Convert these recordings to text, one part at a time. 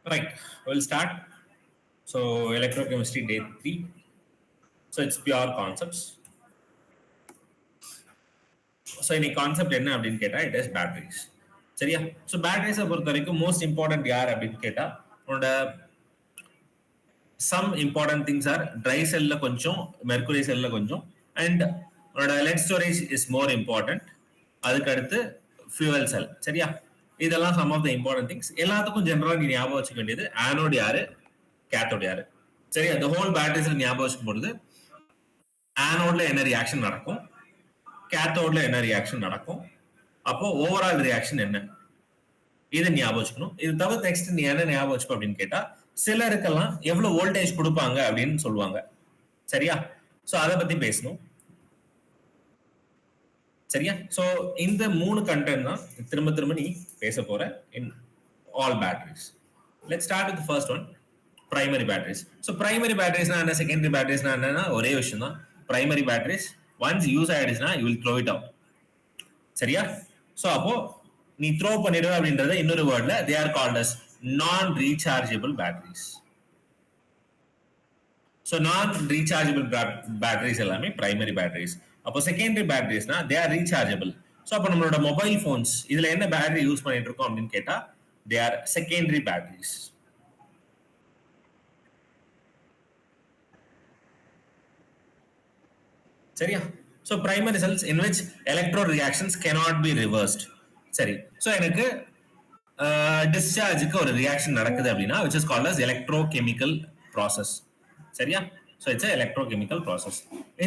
Right, we'll start. So, electrochemistry day 3. So, it's pure concepts. So இன்னைக்கு concept என்ன அப்படின்னு கேட்டால் இட் இஸ் பேட்டரிஸ். சரியா? ஸோ பேட்டரிஸை பொறுத்த வரைக்கும் மோஸ்ட் இம்பார்ட்டன்ட் யார் அப்படின்னு கேட்டால் உன்னோட some important things are dry செல்லில் கொஞ்சம், மெர்குரி செல்லில் கொஞ்சம், அண்ட் உன்னோட lead storage is more important. அதுக்கு அடுத்து ஃபியூவல் செல். சரியா? இதெல்லாம் some of the important things. எல்லாத்துக்கும் ஜென்ரலாக நீ ஞாபகம் வச்சுக்க வேண்டியது ஆனோடு யாரு, கேத்தோடு யாரு. சரி, அந்த ஹோல் பேட்டரிஸில் ஞாபகம் வச்சுக்கும் பொழுது ஆனோட்ல என்ன ரியாக்ஷன் நடக்கும், கேத்தோட்ல என்ன ரியாக்ஷன் நடக்கும், அப்போ ஓவரால் ரியாக்ஷன் என்ன, இதை ஞாபகம் வச்சுக்கணும். இது தவிர நெக்ஸ்ட் நீ என்ன ஞாபகம் வச்சுக்கோ அப்படின்னு கேட்டா சிலருக்கெல்லாம் எவ்வளவு வோல்டேஜ் கொடுப்பாங்க அப்படின்னு சொல்லுவாங்க. சரியா? சோ அதை பத்தி பேசணும். சரியா? சோ இந்த 3 கண்டென்ட் தான் திரும்ப திரும்ப நீ பேச போற in all batteries. Let's start with first one, primary batteries. So primary பேட்டரிஸ்னா என்ன, செகண்டரி பேட்டரிஸ்னா என்னன்னா ஒரே விஷயம் தான். பிரைமரி பேட்டரிஸ் ஒன்ஸ் யூஸ் ஆயிடுச்சுன்னா you will throw it out. சரியா? ஸோ அப்போ நீ த்ரோ பண்ணிடுவ அப்படின்றத இன்னொரு வேர்ட்ல they are called as non rechargeable batteries. So non rechargeable batteries எல்லாமே பிரைமரி பேட்டரிஸ். அப்போ செகண்டரி பேட்டரிஸ்னா தே ஆர் ரீசார்ஜபிள். ஸோ அப்போ நம்மளோட மொபைல் ஃபோன்ஸ் இதுல என்ன பேட்டரி யூஸ் பண்ணிட்டு இருக்கோம் அப்படின்னு கேட்டா தே ஆர் செகண்டரி பேட்டரிஸ். சரியா? So primary cells in which electron reactions cannot be reversed. சரி, so எனக்கு டிஸ்சார்ஜுக்கு ஒரு ரியாக்ஷன் நடக்குது அப்படின்னா which is called as electrochemical process. சரியா? so it's a electrochemical process.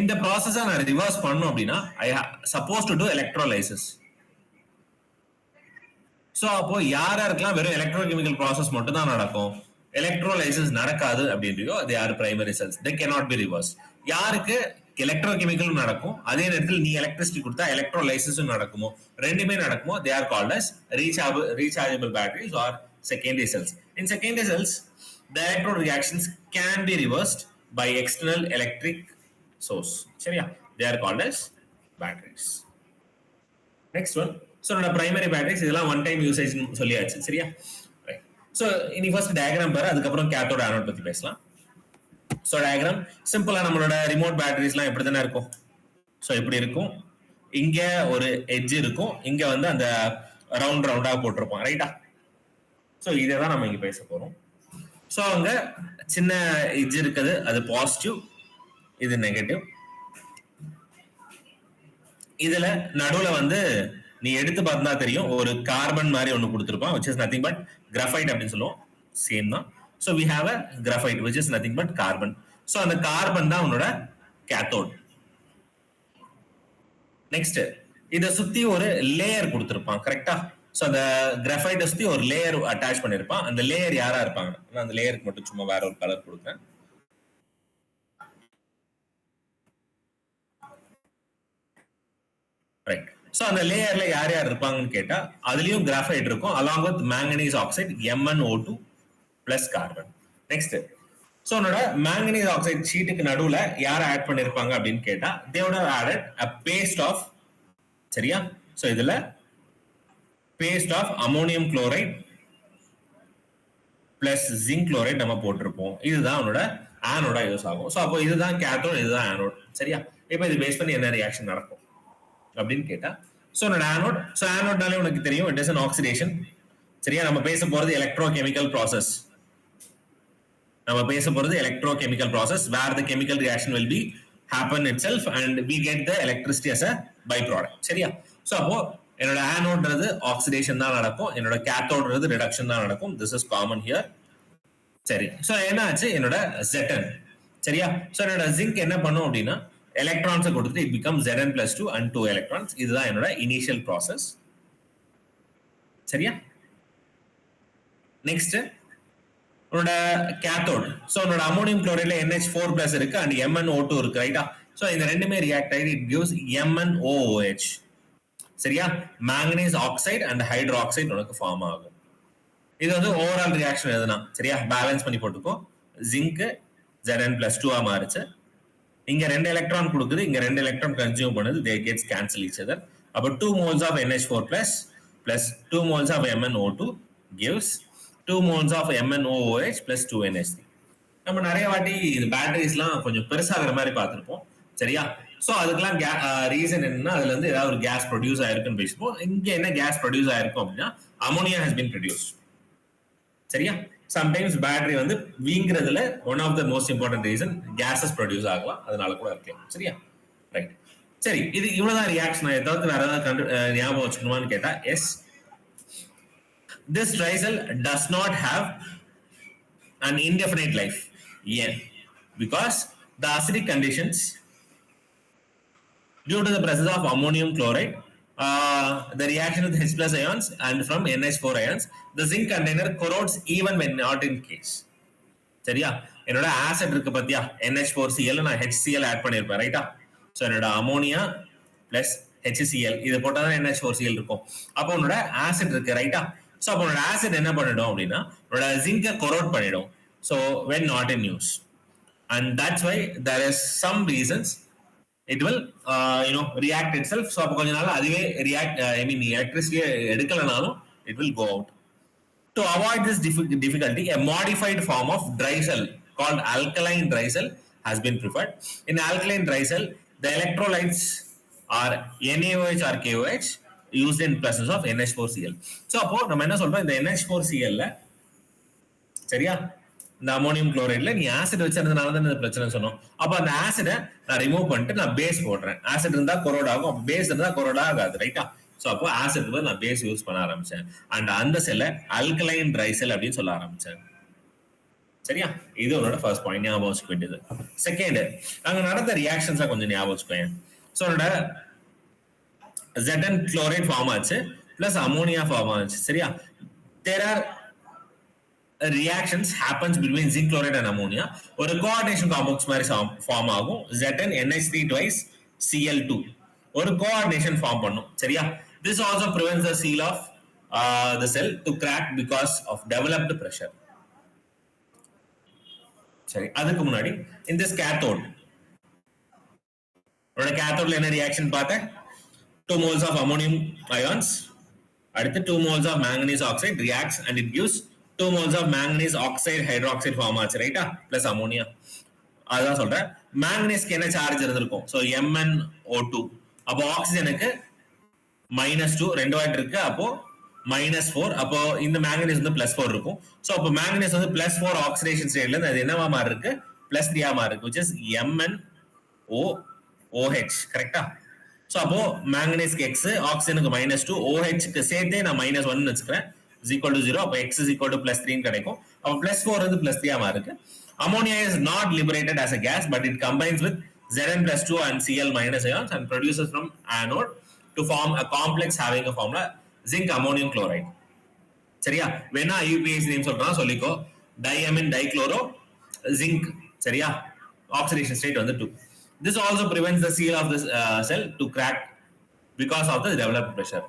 இந்த ப்ராசஸை நான் ரிவர்ஸ் பண்ணணும் அப்படின்னா I supposed to do electrolysis. so அப்போ யாருக்கெல்லாம் வெறும் எலக்ட்ரோகெமிக்கல் ப்ராசஸ் மட்டும் தான் நடக்கும், எலக்ட்ரோலைசிஸ் நடக்காது அப்படின்றியோ they are primary cells, they cannot be reversed. யாருக்கு எலக்ட்ரோகெமிக்கலும் நடக்கும், அதே நேரத்தில் நீ எலக்ட்ரிசிட்டி கொடுத்தா எலக்ட்ரோலைசிஸும் நடக்குமோ, ரெண்டுமே நடக்குமோ, they are called as rechargeable batteries or secondary cells. In secondary cells the electron reactions can be reversed by external electric source. சரியா? they are called as batteries. next one, so நம்ம primary batteries இதெல்லாம் one time usage சொல்லியாச்சு. சரியா? Right. So இனி first diagram பாரு, அதுக்கப்புறம் கேத்தோட anode பத்தி பேசலாம். ஸோ டயக்ராம் சிம்பிளா நம்மளோட ரிமோட் பேட்டரிஸ்லாம் எப்படி தானே இருக்கும். ஸோ இப்படி இருக்கும், இங்க ஒரு எட்ஜ் இருக்கும், இங்க வந்து அந்த ரவுண்ட் ரவுண்டா போட்டிருப்போம். ரைட்டா? ஸோ இதை தான் நம்ம இங்க பேச போறோம். ஸோ அங்க சின்ன எட்ஜ் இருக்குது, அது பாசிட்டிவ், இது நெகட்டிவ். இதுல நடுவுல வந்து நீ எடுத்து பார்த்தா தெரியும் ஒரு கார்பன் மாதிரி ஒன்று கொடுத்துருப்பான் which is nothing but graphite அப்படின்னு சொல்லுவோம். சேம் தான். So we have a graphite which is nothing but carbon. So அந்த கார்பன் தான் உன்னோட கேத்தோட். நெக்ஸ்ட் இதை சுத்தி ஒரு லேயர் கொடுத்துருப்பான். கரெக்டா? ஸோ அந்த கிராஃபைட்டை சுத்தி ஒரு லேயர் அட்டாச் பண்ணிருப்பான். அந்த லேயர் யாரா இருப்பாங்க, நான் அந்த லேயருக்கு மட்டும் சும்மா வேற ஒரு கலர் கொடுக்குறேன். ரைட். ஸோ அந்த லேயர்ல யார் யார் இருப்பாங்கன்னு கேட்டா அதுலயும் கிராஃபைட் இருக்கும் along with manganese oxide MnO2 plus carbon. Next, so உன்னோட மேங்கனீஸ் ஆக்சைடு ஷீட்டுக்கு நடுவுல யாரை ஆட் பண்ணிருப்பாங்க அப்படின்னு கேட்டா they would have added a paste of, சரியா? ஸோ இதுல paste of ammonium chloride plus zinc chloride நம்ம போட்டிருப்போம். இதுதான் உன்னோட ஆனோட யூஸ் ஆகும். ஸோ அப்போ இதுதான் கேத்தோட், இதுதான் ஆனோட். சரியா? இப்போ இது பேஸ் பண்ணி என்ன ரியாக்ஷன் நடக்கும் அப்படின்னு கேட்டா ஸோ உன்னோட ஆனோட். ஸோ ஆனோட்னாலே உனக்கு தெரியும் இட் இஸ் an oxidation. சரியா? நம்ம பேச போறது எலக்ட்ரோகெமிக்கல் ப்ராசஸ். நம்ம பேச போறது electrochemical process where the chemical reaction will be happen itself and we get the electricity as a byproduct. சரியா? ஸோ அப்போ என்னோட ஆனோட்ன்றது ஆக்சிடேஷன் தான் நடக்கும், என்னோட கேத்தோட்ன்றது ரிடக்ஷன் தான் நடக்கும். This is common here. சரி, ஸோ என்ன ஆச்சு, என்னோட Zn. சரியா? ஸோ என்னோட ஜிங்க் என்ன பண்ணும் அப்படின்னா எலக்ட்ரான்ஸை கொடுத்துட்டு it becomes Zn plus 2 and 2 electrons. இதுதான் என்னோட இனிஷியல் ப்ராசஸ். சரியா? நெக்ஸ்ட் உன்னோட கேத்தோட். ஸோ உன்னோட அமோனியம் குளோரைட்ல NH4 பிளஸ் இருக்கு அண்ட் MnO2 இருக்கு. ரைட்டா? ஸோ இந்த ரெண்டுமே ரியாக்ட் ஆகி இட் கிவ்ஸ் MnOOH. சரியா? Manganese oxide and hydro oxide உனக்கு ஃபார்ம் ஆகும். இது வந்து ஓவரால் ரியாக்ஷன் எதுனா, சரியா? பேலன்ஸ் பண்ணி போட்டுக்கோ. ஜிங்க் Zn plus 2 மாறுச்சு, இங்க 2 எலக்ட்ரான் கொடுக்குது, இங்க 2 எலக்ட்ரான் கன்சியூம் பண்ணுது, they gets cancel each other. அப்போ 2 moles of NH4 plus 2 moles of MnO2 gives 2 moles of MnOOH plus 2NH3. நம்ம நிறைய வாட்டி இது பேட்டரிஸ்லாம் கொஞ்சம் பெருசாகிற மாதிரி பார்த்துருப்போம். சரியா? ஸோ அதுக்கெல்லாம் ரீசன் என்னன்னா அதுல இருந்து ஏதாவது ஒரு கேஸ் ப்ரொடியூஸ் ஆயிருக்குன்னு பேசுவோம். இங்க என்ன கேஸ் ப்ரொடியூஸ் ஆயிருக்கும் அப்படின்னா அமோனியா ஹஸ் பின் ப்ரொடியூஸ். சரியா? சம்டைம்ஸ் பேட்டரி வந்து வீங்கிறதுல one of the most important reason gases produce ஆகலாம், அதனால கூட இருக்கலாம். சரியா? ரைட். சரி, இது இவ்வளவுதான் ரியாக்ஷன். ஏதாவது வேற ஏதாவது ஞாபகம் வச்சுக்கணுமான்னு கேட்டா S. This tricycle does not have an indefinite life. Yeah, because the acidic conditions due to the presence of ammonium chloride, the reaction with H plus ions and from NH4 ions, the zinc container corrodes even when not in case. சரியா? என்னோட acid இருக்கு பத்தியா, NH4Cl நான் HCl add பண்ணிருப்பேன், ரைட்டா? So என்னோட ammonia plus HCl இது போட்டா தான் NH4Cl இருக்கும். அப்போ உன்னோட ஆசிட் இருக்கு, ரைட்டா? ஸோ அப்போ உன்னோட ஆசிட் என்ன பண்ணிடும் அப்படின்னா உன்னோட ஜிங்கை கொரோட் பண்ணிடும். So when not in use, and that's why there is some reasons it will react itself. So அப்போ கொஞ்ச நாள் அதுவே react, electricity எடுக்கலனாலும் it will go out. To avoid this difficulty, a modified form of dry cell called alkaline dry cell has been preferred. In alkaline dry cell, the electrolytes are NaOH or KOH used in presence of NH4Cl. So அப்போ நம்ம என்ன சொல்றோம், இந்த NH4Cl ல சரியா இந்த ammonium குளோரைட்ல நீ acid வச்சிருந்தனால தான் இந்த பிரச்சனை சொன்னோம். அப்ப அந்த ஆசிடை நான் ரிமூவ் பண்ணிட்டு நான் பேஸ் போடுறேன். ஆசிட் இருந்தா கொரோட் ஆகும், அப்ப பேஸ் இருந்தா கொரோட் ஆகாது, ரைட்டா? ஸோ அப்போ ஆசிட் நான் பேஸ் யூஸ் பண்ண ஆரம்பிச்சேன். அண்ட் அந்த செல்லை அல்கலைன் ட்ரை செல் அப்படின்னு சொல்ல ஆரம்பிச்சேன். சரியா? இது உன்னோட ஃபர்ஸ்ட் பாயிண்ட், ஞாபகம் வச்சுக்க வேண்டியது. செகண்ட், அங்க நடந்த ரியாக்ஷன்ஸ் கொஞ்சம் ஞாபகம் வச்சுக்கோங்க. ஸோ உன்னோட Zn chloride ஃபார்ம் ஆச்சு பிளஸ் அமோனியா ஃபார்ம் ஆச்சு. சரியா? there are reactions happens between zinc chloride and ammonia. ஒரு coordination complex மாதிரி ஃபார்ம் ஆகும். Zn NH3 twice Cl2 ஒரு coordination ஃபார்ம் பண்ணும். சரியா? This also prevents the seal of the cell to crack because of developed pressure. சரி, அதுக்கு முன்னாடி in this cathode ஒரு கேத்தோட்ல என்ன ரியாக்ஷன் பார்த்தேன்? 2 moles of ammonium ions அடுத்து 2 moles of manganese oxide reacts and it gives 2 moles of manganese oxide hydroxide form ஆச்சு, ரைட்டா? Plus ammonia. அதான் சொல்றேன், மேங்கனீஸ்க்கு என்ன சார்ஜ் இருந்திருக்கும்? So MnO2. அப்போ ஆக்சிஜனுக்கு -2 ரெண்டு வாட் இருக்கு, அப்போ -4. அப்போ இந்த மேங்கனீஸ் வந்து +4 இருக்கும். ஸோ அப்போ மேங்கனீஸ் வந்து +4 ஆக்சிடேஷன் ஸ்டேட்ல இருந்து அது என்னவா மாறி இருக்கு? +3 மாறி இருக்கு, which is MnOOH. கரெக்டா? ஸோ அப்போ மேங்கனீஸ்க்கு X, ஆக்சிஜனுக்கு -2, OH சேர்த்தே நான் -1 வச்சுக்கிறேன், is equal to 0. அப்போ X is equal to +3 கிடைக்கும். அப்போ +4 வந்து +3 மாறி இருக்கு. Ammonia is not liberated as a gas, but it combines with Zn+2 and Cl- ions and produces from anode to form a complex having a formula zinc ammonium chloride. சரியா? வேணா IUPAC name சொல்றான் சொல்லிக்கோ, diamine dichloro zinc. சரியா? Oxidation state வந்து 2. This also prevents the seal of this cell to crack because of the developed pressure.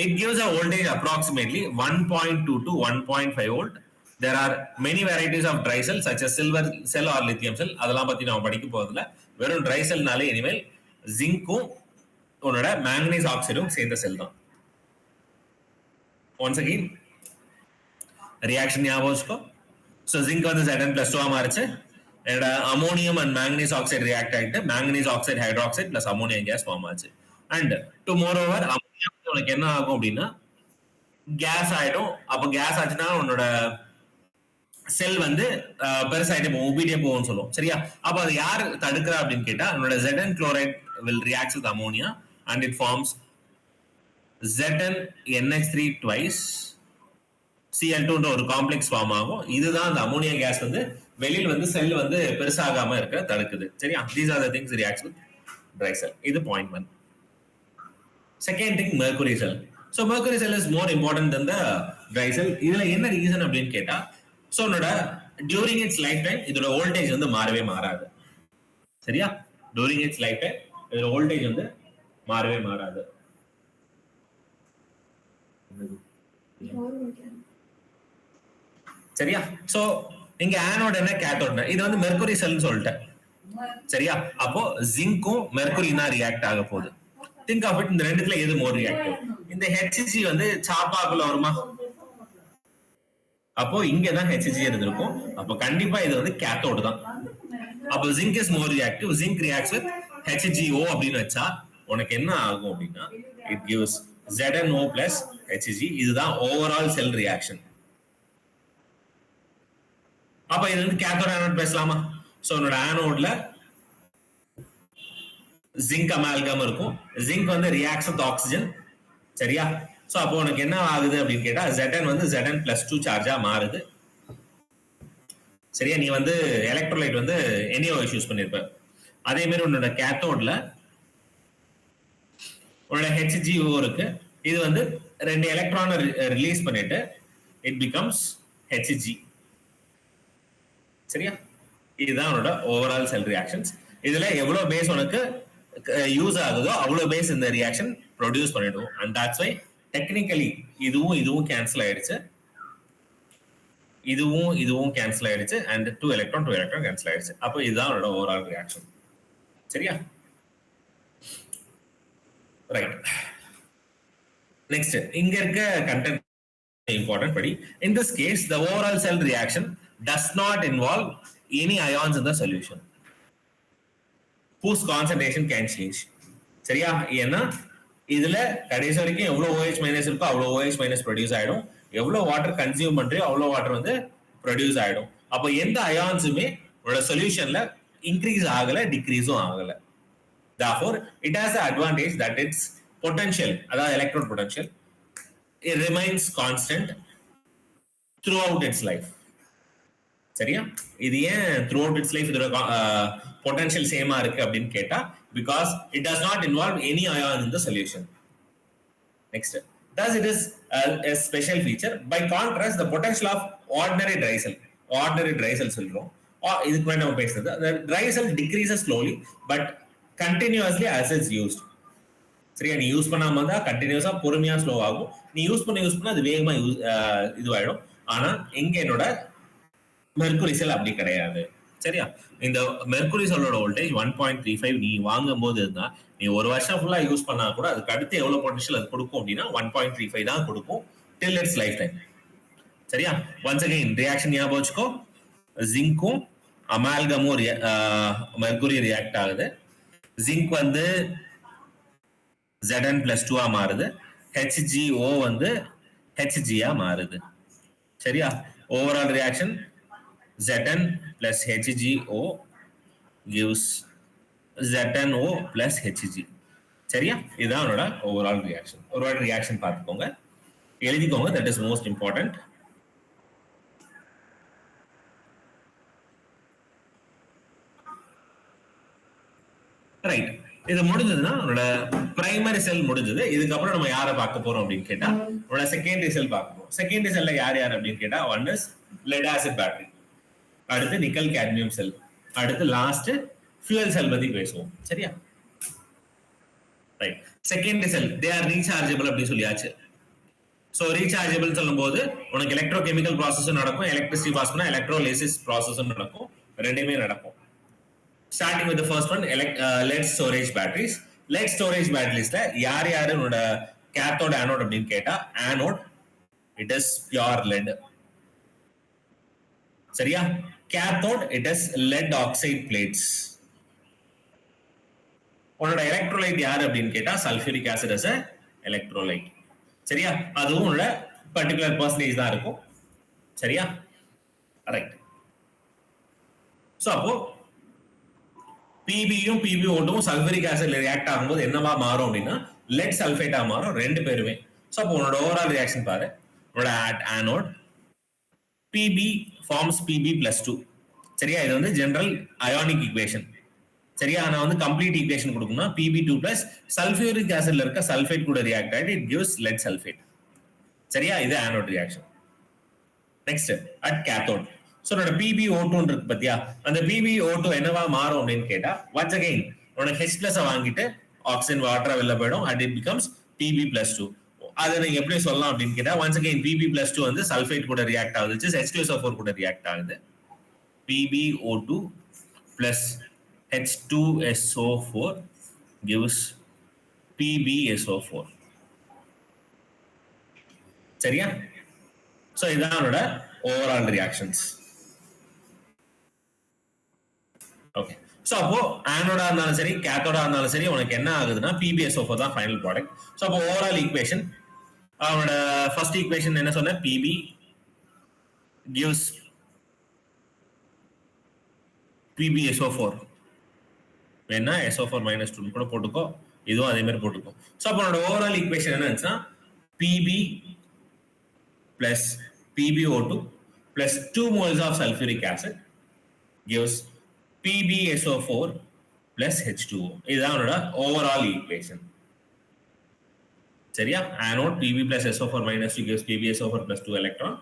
It gives a voltage approximately 1.2 to 1.5 volt. There are many varieties of dry cell such as silver cell or lithium cell. அதெல்லாம் பத்தி நாம படிக்க போறதில்ல. வெறும் dry cellனாலே இனிமேல் ஜிங்க்கும் உன்னோட manganese ஆக்சைடும் சேர்ந்த செல் தான். Once again reaction ஞாபகம் வச்சுக்கோ. So zinc வந்து Zn+2 மாறிச்சு. and ammonium and manganese oxide react ஆகிட்டு manganese oxide hydroxide plus ammonia gas form ஆச்சு. and to moreover ammonia உனக்கு என்ன ஆகும் அப்படின்னா கேஸ் ஆயிடும். அப்ப கேஸ் ஆச்சுன்னா உன்னோட செல் வந்து பெருசாயிட்டே போகும், ஒபிடியே போகும்னு சொல்லுவோம். சரியா? அப்ப அது யார் தடுக்கிறா அப்படின்னு கேட்டா உன்னோட Zn chloride will react with ammonia and it forms Zn NH3 twice Cl2 ஒரு காம்ப்ளெக்ஸ் ஃபார்ம் ஆகும். இதுதான் அந்த அமோனியா கேஸ் வந்து வெளியில் வந்து செல் வந்து பெருசாகாம இருக்க தடுக்குது. சரியா? these are the things reacts with dry cell. இது point 1. Second thing, mercury cell. So mercury cell is more important than the dry cell. இதுல என்ன ரீசன் அப்படின்னு கேட்டா ஸோ உன்னோட டியூரிங் இட்ஸ் லைஃப் டைம் இதோட வோல்டேஜ் வந்து மாறவே மாறாது. சரியா? டியூரிங் இட்ஸ் லைஃப் டைம் இதோட வோல்டேஜ் வந்து மாறவே மாறாது. சரியா? சோ இங்க ஆனோட் என்ன கேத்தோட் இது வந்து மெர்க்குரி செல்னு சொல்லிட்டேன். சரியா? அப்போ ஜிங்க்கும் மெர்க்குரி தான் ரியாக்ட் ஆக போகுது. திங்க் ஆஃப் இட், இந்த ரெண்டுத்துல எது மோர் ரியாக்டிவ்? இந்த HC வந்து சாப்பாக்குள்ள வருமா? அப்போ இங்கதான் Hg இருந்திருக்கும். அப்போ கண்டிப்பா இது வந்து கேத்தோடு தான். அப்போ zinc is more reactive. Zinc reacts with HgO அப்படின்னு வச்சா உனக்கு என்ன ஆகும் அப்படின்னா it gives ZnO plus Hg. இதுதான் ஓவரால் செல் ரியாக்ஷன். அப்ப இது வந்து கேத்தோட் ஆனோட் பேசலாமா? சோ உன்னோட ஆனோட்ல ஜிங்க் அமால்கம் இருக்கும். ஜிங்க் வந்து ரியாக்ட்ஸ் வித் ஆக்சிஜன். சரியா? சோ அப்போ உனக்கு என்ன ஆகுது அப்படின்னு கேட்டா Zn வந்து Zn+2 சார்ஜா மாறுது. சரியா? நீ வந்து எலக்ட்ரோலைட் வந்து NaOH யூஸ் பண்ணிருப்ப. அதே மாதிரி உன்னோட கேத்தோட்ல உன்னோட HgO இருக்கு. இது வந்து 2 எலக்ட்ரானை ரிலீஸ் பண்ணிட்டு இட் பிகம்ஸ் Hg. சரியா? இதுதான் உன்னோட ஓவரால் செல் ரியாக்ஷன்ஸ். இதுல எவ்வளவு பேஸ் உனக்கு யூஸ் ஆகுதோ அவ்வளவு பேஸ் இந்த ரியாக்ஷன் ப்ரொடியூஸ் பண்ணிடும். அண்ட் தட்ஸ் வை டெக்னிக்கலி இதுவும் கேன்சல் ஆயிடுச்சு, இதுவும் கேன்சல் ஆயிடுச்சு, அண்ட் 2 எலக்ட்ரான் கேன்சல் ஆயிடுச்சு. அப்போ இதுதான் உன்னோட ஓவரால் ரியாக்ஷன். சரியா? ரைட். நெக்ஸ்ட் இங்க இருக்க கண்டென்ட் important படி. In this case, the overall cell reaction does not involve any ions in the solution whose concentration can change. சரியா? ஏன்னா இதுல கடைசி வரைக்கும் எவ்வளவு OH மைனஸ் இருக்கோ அவ்வளவு OH மைனஸ் ப்ரொடியூஸ் ஆயிடும். எவ்வளவு வாட்டர் கன்சியூம் பண்றியோ அவ்வளவு வாட்டர் வந்து ப்ரொடியூஸ் ஆயிடும். அப்போ எந்த அயான்ஸுமே உங்களோட சொல்யூஷன்ல இன்க்ரீஸ் ஆகல, டிக்ரீஸும் ஆகல. Therefore, it has the advantage that its potential, அதாவது electrode potential, it remains constant throughout its life. சரியா? இது ஏன் throughout its life இதோட potential சேமா இருக்கு அப்படின்னு கேட்டா because it does not involve any ion in the solution. Next, thus it is a special feature. By contrast, the potential of ordinary dry cell சொல்றோம். இதுக்கு மேல நம்ம பேசுறது the dry cell decreases slowly but continuously as is used. சரியா? நீ use பண்ணாம இருந்தா கண்டினியூஸா பொறுமையா ஸ்லோ ஆகும். நீ யூஸ் பண்ண அது வேகமா இதுவாயிடும். ஆனா எங்க என்னோட மெர்க்குரி செல் அப்படி கிடையாது. சரியா? இந்த மெர்க்குரி செல்லோட வோல்டேஜ் 1.35 நீ வாங்கும் போது இருந்தா நீ ஒரு வருஷம் ஃபுல்லா யூஸ் பண்ணா கூட அதுக்கு அடுத்து எவ்வளவு பொட்டன்ஷியல் அது கொடுக்கும் அப்படின்னா 1.35 தான் கொடுக்கும் till its லைஃப் டைம். சரியா? ஒன்ஸ் அகைன் ரியாக்ஷன் ஞாபகம் வச்சுக்கோ. ஜிங்க்கும் அமால்கமும் மெர்க்குரி ரியாக்ட் ஆகுது. ஜிங்க் வந்து Zn+2 மாறுது. HgO வந்து Hg மாறுது. சரியா? Overall reaction Zn plus HgO gives ZnO plus Hg. சரியா? இதுதான் என்னோட ஓவரால் ரியாக்ஷன். ஒரு ரியாக்ஷன் பார்த்துக்கோங்க, எழுதிக்கோங்க. That is most important. Right. இது முடிஞ்சதுன்னா உன்னோட பிரைமரி செல் முடிஞ்சது. இதுக்கப்புறம் நம்ம யாரை பார்க்க போறோம் அப்படின்னு கேட்டா உன்னோட செகண்டரி செல் பார்க்க போறோம். செகண்டரி செல்ல யார் அப்படின்னு கேட்டா one is lead acid battery, அடுத்து நிக்கல் கேட்மியம் செல், அடுத்து லாஸ்ட் ஃபியூயல் செல் பத்தி பேசுவோம். சரியா? Right. Secondary sell they are rechargeable அப்படின்னு சொல்லியாச்சு. சோ ரீசார்ஜபிள் சொல்லும் போது உனக்கு எலக்ட்ரோ கெமிக்கல் ப்ராசஸும் நடக்கும், எலக்ட்ரிசிட்டி பாஸ் பண்ணா எலக்ட்ரோலைசிஸ் ப்ராசஸும் நடக்கும், ரெண்டுமே நடக்கும். Starting with the first one, lead storage batteries. Lead storage batteries la yaar unoda cathode anode appdin ketta anode it is pure lead. சரியா? cathode it is lead oxide plates. உன்னோட electrolyte யார் அப்படின்னு கேட்டா sulphuric acid as a electrolyte. சரியா? அதுவும் உள்ள particular percentage தான் இருக்கும். சரியா? ரைட். சோ அப்போ பிபியும் பிபிஓட்டும் சல்ஃபரிக் ஆசிட்ல ரியாக்ட் ஆகும்போது என்னவா மாறும் அப்படின்னா லெட் சல்ஃபேட்டா மாறும் ரெண்டு பேருமே. ஸோ அப்போ உன்னோட ஓவரால் ரியாக்ஷன் பாரு. உன்னோட ஆனோட் பிபி ஃபார்ம்ஸ் பிபி+2. சரியா? இது வந்து ஜெனரல் அயானிக் ஈக்குவேஷன். சரியா? நான் வந்து கம்ப்ளீட் ஈக்குவேஷன் கொடுக்கணும்னா Pb2+ சல்ஃபியூரிக் ஆசிட்ல இருக்க சல்ஃபேட் கூட ரியாக்ட் ஆகிட்டு இட் கிவ்ஸ் லெட் சல்ஃபேட். சரியா? இது anode reaction. Next at cathode. So உன்னோட PbO2 இருக்கு பத்தியா, அந்த PbO2 என்னவா மாறும் அப்படின்னு கேட்டா ஒன்ஸ் அகைன் உனக்கு H+ வாங்கிட்டு ஆக்சிஜன் வாட்டரா வெளில போயிடும் அண்ட் இட் பிகம்ஸ் Pb+2. அதை நீங்க எப்படி சொல்லலாம் அப்படின்னு கேட்டா ஒன்ஸ் அகைன் Pb+2 வந்து சல்ஃபேட் கூட ரியாக்ட் ஆகுது, H2SO4 கூட ரியாக்ட் ஆகுது. PbO2 plus H2SO4 gives PbSO4. சரியா? ஸோ இதான் overall reactions. ஓகே. ஸோ அப்போ ஆனோடா இருந்தாலும் சரி கேத்தோடா இருந்தாலும் சரி உனக்கு என்ன ஆகுதுன்னா PbSO4 தான் ஃபைனல் ப்ராடக்ட். ஸோ அப்போ ஓவரால் ஈக்குவேஷன் அவனோட ஃபர்ஸ்ட் ஈக்குவேஷன் என்ன சொன்ன Pb gives PbSO4 வேணா SO4 minus 2 கூட போட்டுக்கோ, இதுவும் அதே மாதிரி போட்டுக்கோ. ஸோ அப்போ அவனோட ஓவரால் ஈக்குவேஷன் என்ன இருந்துச்சுன்னா Pb plus PbO2 plus 2 moles of sulfuric acid gives PbSO4 plus H2O. இதுதான் அவனோட ஓவரால் ஈக்குவேஷன். சரியா? anode Pb plus SO4 minus 2 gives PbSO4 plus 2 electron.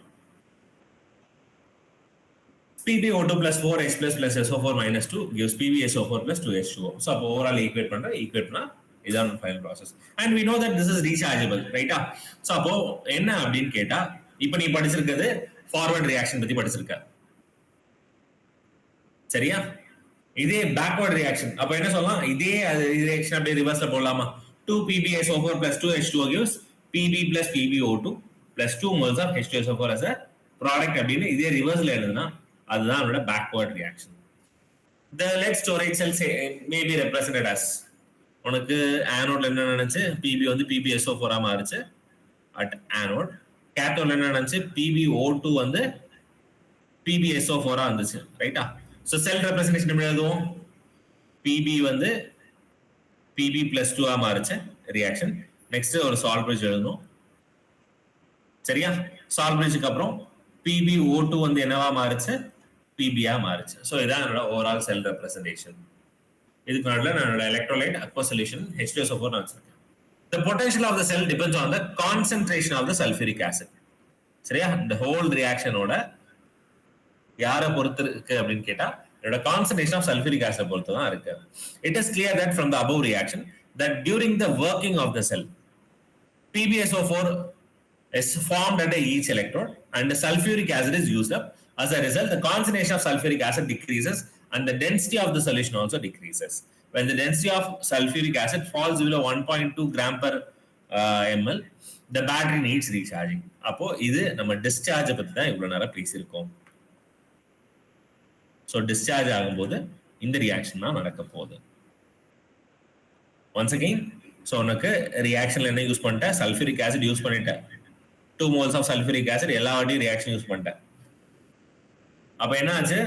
PbO2 plus 4H plus SO4 minus 2 gives PbSO4 plus 2H2O. So அப்போ overall equate பண்ணா இதான் final process. And we know that this is rechargeable, ரைட்டா? So அப்போ என்ன அப்படின்னு கேட்டா இப்போ நீ படிச்சிருக்கிறது ஃபார்வர்ட் ரியாக்ஷன் பத்தி படிச்சிருக்க. சரியா? இதே பேக்வர்ட் ரியாக்ஷன் அப்போ என்ன சொல்லலாம், இதே ரியாக்ஷன் அப்படியே ரிவர்ஸ்ல போடலாமா? 2PbSO4 plus 2H2O gives Pb plus PbO2 plus 2 moles of H2SO4 as a product அப்படின்னு இதே ரிவர்ஸ்ல எழுதுனா அதுதான் அவனோட backward reaction. The lead storage cell may be represented as உனக்கு ஆனோட்ல என்ன நினைச்சு Pb வந்து PbSO4 ஆ மாறுச்சு at anode. கேத்தோட்ல என்ன நினைச்சு PbO2 வந்து PbSO4 ஆ இருந்துச்சு, ரைட்டா? ஸோ செல் ரெப்ரசன்டேஷன் எப்படி எழுதுவோம்? Pb வந்து Pb plus 2 ஆ மாறுச்சு ரியாக்ஷன். நெக்ஸ்ட் ஒரு சால்ட் பிரிட்ஜ் எழுதணும். சரியா? சால்ட் பிரிட்ஜுக்கு அப்புறம் PbO2 வந்து என்னவா மாறுச்சு? Pb ஆ மாறுச்சு. ஸோ இதான் என்னோட ஓவரால் செல் ரெப்ரசன்டேஷன். இதுக்கு நடுவில் என்னோட எலக்ட்ரோலைட் அக்வா சொல்யூஷன் H2SO4 நான் வச்சிருக்கேன். The potential of the cell depends on the concentration of the sulfuric acid. சரியா? இந்த ஹோல் ரியாக்ஷனோட யாரை பொறுத்து இருக்கு அப்படின்னு கேட்டா என்னோட கான்சன்ட்ரேஷன் ஆஃப் சல்ஃபூரிக் ஆசிட் பொறுத்து தான் இருக்கு. It is clear that from the above reaction that during the working of the cell PbSO4 is formed at each electrode and the sulfuric acid is used up. As a result, the concentration of sulfuric acid decreases and the density of the solution also decreases. When the density of sulfuric acid falls below 1.2 gram per ml, the battery needs recharging. அப்போ இது நம்ம discharge பத்தி தான் இவ்வளவு நேரம் பேசியிருக்கோம். So discharge ஆகும்போது இந்த ரியாக்ஷன் தான் நடக்க போகுது. ஒன்ஸ் அகெயின், ஸோ உனக்கு ரியாக்ஷன்ல என்ன யூஸ் பண்ணிட்டேன்? சல்ஃபூரிக் ஆசிட் யூஸ் பண்ணிட்டேன். 2 moles ஆஃப் சல்ஃபூரிக் ஆசிட் எல்லா வாட்டியும் ரியாக்ஷன் யூஸ் பண்ணிட்டேன். அப்போ என்ன ஆச்சு?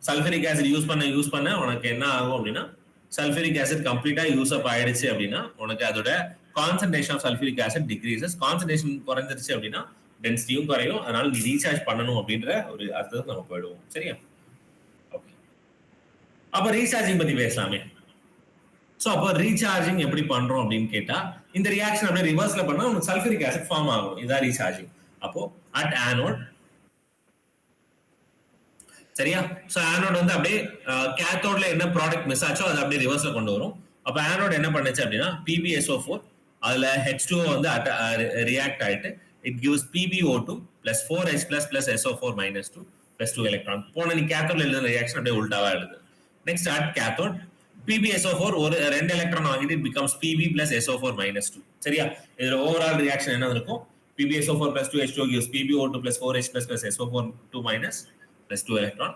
சல்ஃபூரிக் ஆசிட் யூஸ் பண்ண உனக்கு என்ன ஆகும் அப்படின்னா சல்ஃபூரிக் ஆசிட் கம்ப்ளீட்டா யூஸ் அப் ஆயிடுச்சு அப்படின்னா உனக்கு அதோட concentration of sulphuric acid decreases. Concentration குறைஞ்சிருச்சு அப்படின்னா டென்சிட்டியும் குறையும். அதனால நீ ரீசார்ஜ் பண்ணணும் அப்படின்ற ஒரு அர்த்தத்துக்கு நம்ம போயிடுவோம். சரியா? ஓகே. அப்போ ரீசார்ஜிங் பத்தி பேசலாமே. ஸோ அப்போ ரீசார்ஜிங் எப்படி பண்றோம் அப்படின்னு கேட்டா இந்த ரியாக்ஷன் அப்படியே ரிவர்ஸ்ல பண்ணா உங்களுக்கு சல்ஃபூரிக் ஆசிட் ஃபார்ம் ஆகும். இதான் ரீசார்ஜிங். அப்போ அட் ஆனோட், சரியா? ஸோ ஆனோட் வந்து அப்படியே கேத்தோட்ல என்ன ப்ராடக்ட் மிஸ் ஆச்சோ அதை அப்படியே ரிவர்ஸ்ல கொண்டு வரும். அப்போ ஆனோட் என்ன பண்ணுச்சு அப்படின்னா PbSO4 அதுல H2O வந்து ரியாக்ட் ஆயிட்டு it gives PbO2 plus 4H plus SO4 minus 2 plus 2 electron. போன நீ கேத்தோட்ல எழுதுற ரியாக்ஷன் அப்படியே உல்டாவா எழுது. நெக்ஸ்ட் அட் கேத்தோட் PbSO4 ஒரு 2 எலக்ட்ரான் வாங்கிட்டு it becomes Pb plus SO4 minus 2. சரியா? இதுல ஓவரால் ரியாக்ஷன் என்ன இருக்கும்? PbSO4 plus 2H2O gives PbO2 plus 4H plus SO4 2 minus plus 2 electron.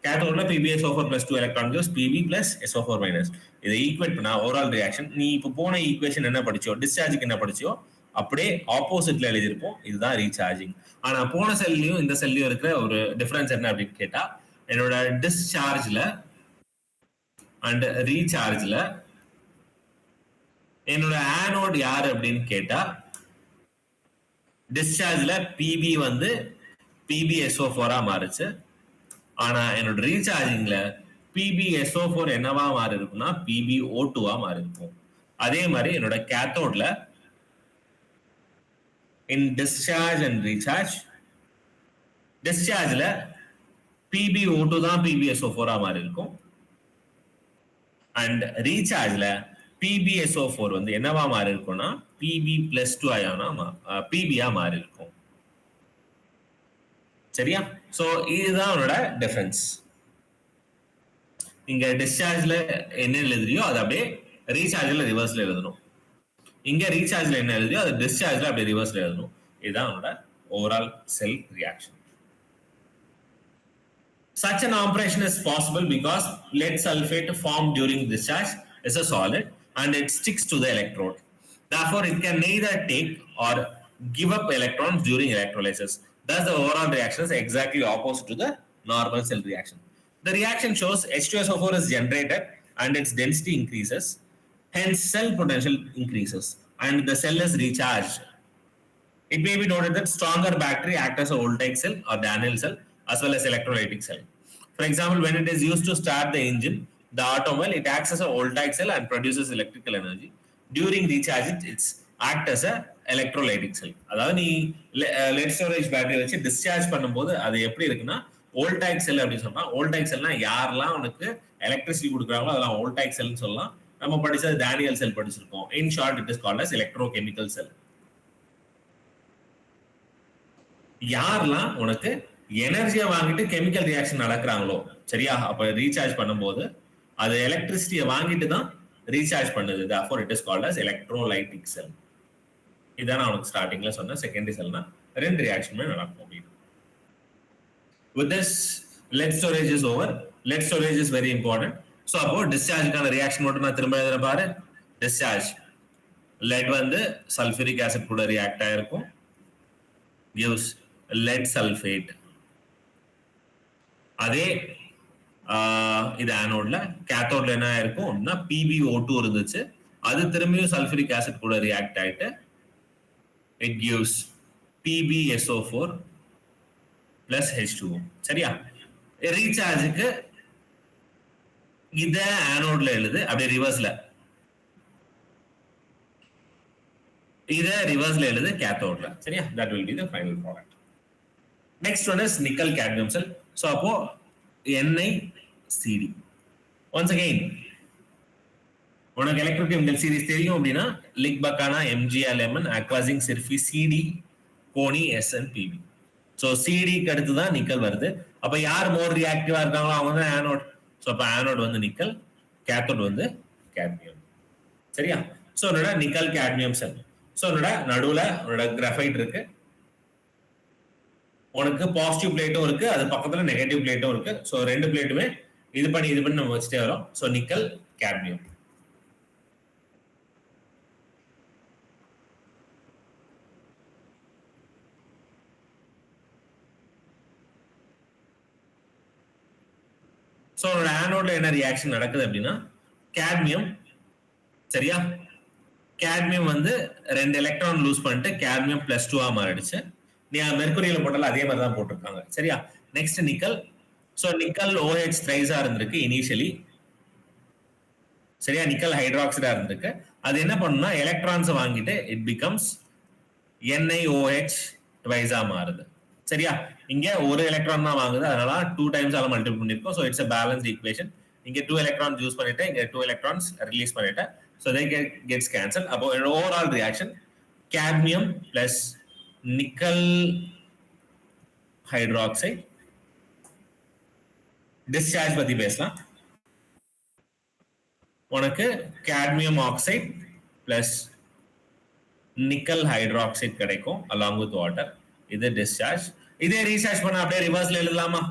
கேத்தோட்ல PbSO4 plus 2 electron gives Pb plus SO4 minus. இதை equate பண்ணா overall reaction நீ இப்போ போன equation என்ன படிச்சோ, டிஸ்சார்ஜுக்கு என்ன படிச்சோ அப்படியே ஆப்போசிட்ல எழுதியிருப்போம். இதுதான் ரீசார்ஜிங். ஆனா போன செல்லையும் இந்த செல்லையும் இருக்கிற ஒரு டிஃபரன்ஸ் என்ன அப்படின்னு கேட்டா என்னோட டிஸ்சார்ஜ்ல அண்ட் ரீசார்ஜ்ல என்னோட ஆனோட் யாரு அப்படின்னு கேட்டா டிஸ்சார்ஜ்ல Pb வந்து PbSO4 மாறுச்சு. ஆனா என்னோட ரீசார்ஜிங்ல PbSO4 என்னவா மாறி இருக்கும்னா PbO2 மாறி இருக்கும். அதே மாதிரி என்னோட கேத்தோட்ல இன் டிஸ்சார்ஜ் அண்ட் ரீசார்ஜ் டிஸ்சார்ஜ்ல PbO2 தான் PbSO4 மாறி இருக்கும். அண்ட் ரீசார்ஜ்ல PbSO4 வந்து என்னவா மாறி இருக்கும்னா Pb plus 2 அயானா Pb மாறி இருக்கும். சரியா? சோ இதுதான் அவனோட டிஃபரன்ஸ். இங்க டிஸ்சார்ஜ்ல என்ன எழுதுறியோ அது அப்படியே ரீசார்ஜ்ல ரிவர்ஸ்ல எழுதணும். இங்க ரீசார்ஜ்ல என்ன எழுதியோ அது டிஸ்சார்ஜ்ல அப்படியே ரிவர்ஸ்ல எழுதணும். இதுதான் அவனோட overall sell reaction. Such an operation is possible because lead sulfate formed during discharge is a solid and it sticks to the electrode. Therefore, it can neither take or give up electrons during electrolysis. Thus, the overall reaction is exactly opposite to the normal cell reaction. The reaction shows H2SO4 is generated and its density increases, hence cell potential increases and the cell is recharged. It may be noted that stronger battery act as a voltaic cell or Daniell cell as well as electrolytic cell. For example, when it is used to start the engine, the automobile, it acts as a voltaic cell and produces electrical energy. During recharge, it's act as a electrolytic cell. அதாவது நீ let storage battery வச்சு discharge பண்ணும்போது அது எப்படி இருக்குன்னா voltaic செல் அப்படின்னு சொன்னா voltaic செல்னா யாரெல்லாம் உனக்கு எலக்ட்ரிசிட்டி கொடுக்குறாங்களோ அதெல்லாம் வோல்டாயிக் செல்னு சொல்லலாம். நம்ம படிச்சது டேனியல் செல் படிச்சிருக்கோம். In short it is called as electrochemical cell. யாரெல்லாம் உனக்கு எனர்ஜியை வாங்கிட்டு கெமிக்கல் ரியாக்ஷன் நடக்கிறாங்களோ சரியா, அப்ப ரீசார்ஜ் பண்ணும்போது அது எலக்ட்ரிசிட்டியை வாங்கிட்டு தான் ரீசார்ஜ் பண்ணுது. therefore it is called as electrolytic cell. இதான் நான் உனக்கு ஸ்டார்டிங்ல சொன்ன செகண்டரி செல்னா ரெண்டு ரியாக்ஷனுமே நடக்கும். with this lead storage is over. lead storage is very important. so அப்போ டிஸ்சார்ஜ்க்கான ரியாக்ஷன் மட்டும் நான் திரும்ப எழுதுற பாரு. டிஸ்சார்ஜ் lead வந்து சல்ஃபூரிக் ஆசிட் கூட ரியாக்ட் ஆயிருக்கும், gives lead sulfate. அதே இது ஆனோட்ல கேத்தோட்ல என்ன இருக்கும் அப்படின்னா PbO2 இருந்துச்சு, அது திரும்பியும் சல்ஃபூரிக் ஆசிட் கூட ரியாக்ட் ஆயிட்டு it gives PbSO4 plus H2O. சரியா, ரீசார்ஜுக்கு இத ஆனோட்ல எழுது, அப்படியே ரிவர்ஸ்ல இத ரிவர்ஸ்ல எழுது கேத்தோட்ல. சரியா, that will be the final product. next one is nickel cadmium cell. so அப்போ NiCd. once again உனக்கு எலக்ட்ரோகெமிக்கல் சீரிஸ் தெரியும் அப்படின்னா லிக் பக்கானா MgLMn அக்வாசிங் சிர்ஃபி CD கோனி SnPb. ஸோ சிடிக்கு அடுத்து தான் நிக்கல் வருது. அப்ப யார் மோர் ரியாக்டிவா இருக்காங்களோ அவங்க தான் ஆனோட். ஸோ அப்ப ஆனோட் வந்து நிக்கல், கேத்தோட் வந்து கேட்மியம். சரியா, ஸோ என்னோட நிக்கல் கேட்மியம் செல். ஸோ என்னோட நடுவுல உன்னோட கிராஃபைட் இருக்கு, உனக்கு பாசிட்டிவ் பிளேட்டும் இருக்கு, அது பக்கத்துல நெகட்டிவ் பிளேட்டும் இருக்கு. ஸோ ரெண்டு பிளேட்டுமே இது பண்ணி நம்ம வச்சுட்டே வரோம். So nickel cadmium. ஸோ ஆனோட்ல என்ன ரியாக்ஷன் நடக்குது அப்படின்னா கேட்மியம், சரியா, கேட்மியம் வந்து 2 எலக்ட்ரான் லூஸ் பண்ணிட்டு கேட்மியம் +2 மாறிடுச்சு. நீ மெர்குரியில போட்டாலும் அதே மாதிரி தான் போட்டிருக்காங்க. சரியா, next nickel. So nickel OH த்ரைஸா இருந்திருக்கு இனிஷியலி. சரியா, நிக்கல் ஹைட்ராக்சைடா இருந்திருக்கு. அது என்ன பண்ணும்னா எலக்ட்ரான்ஸை வாங்கிட்டு இட் பிகம்ஸ் NiOH ட்வைஸா மாறுது. சரியா, இங்க ஒரு எலக்ட்ரான் தான் வாங்குது, அதனால 2 டைம்ஸ் ஆல மல்டிபிள் பண்ணிருக்கோம். So it's a balanced equation. இங்க 2 எலக்ட்ரான்ஸ் யூஸ் பண்ணிட்டு இங்க 2 எலக்ட்ரான்ஸ் ரிலீஸ் பண்ணிட்டு ஸோ they gets cancelled. அப்போ overall reaction cadmium plus nickel hydroxide. Discharge பத்தி பேசலாம். உனக்கு cadmium oxide plus nickel hydroxide கிடைக்கும் along with water. இது டிஸ்சார்ஜ். இதே ரீசார்ஜ் பண்ண அப்படியே ரிவர்ஸ்ல எழுதலாமா?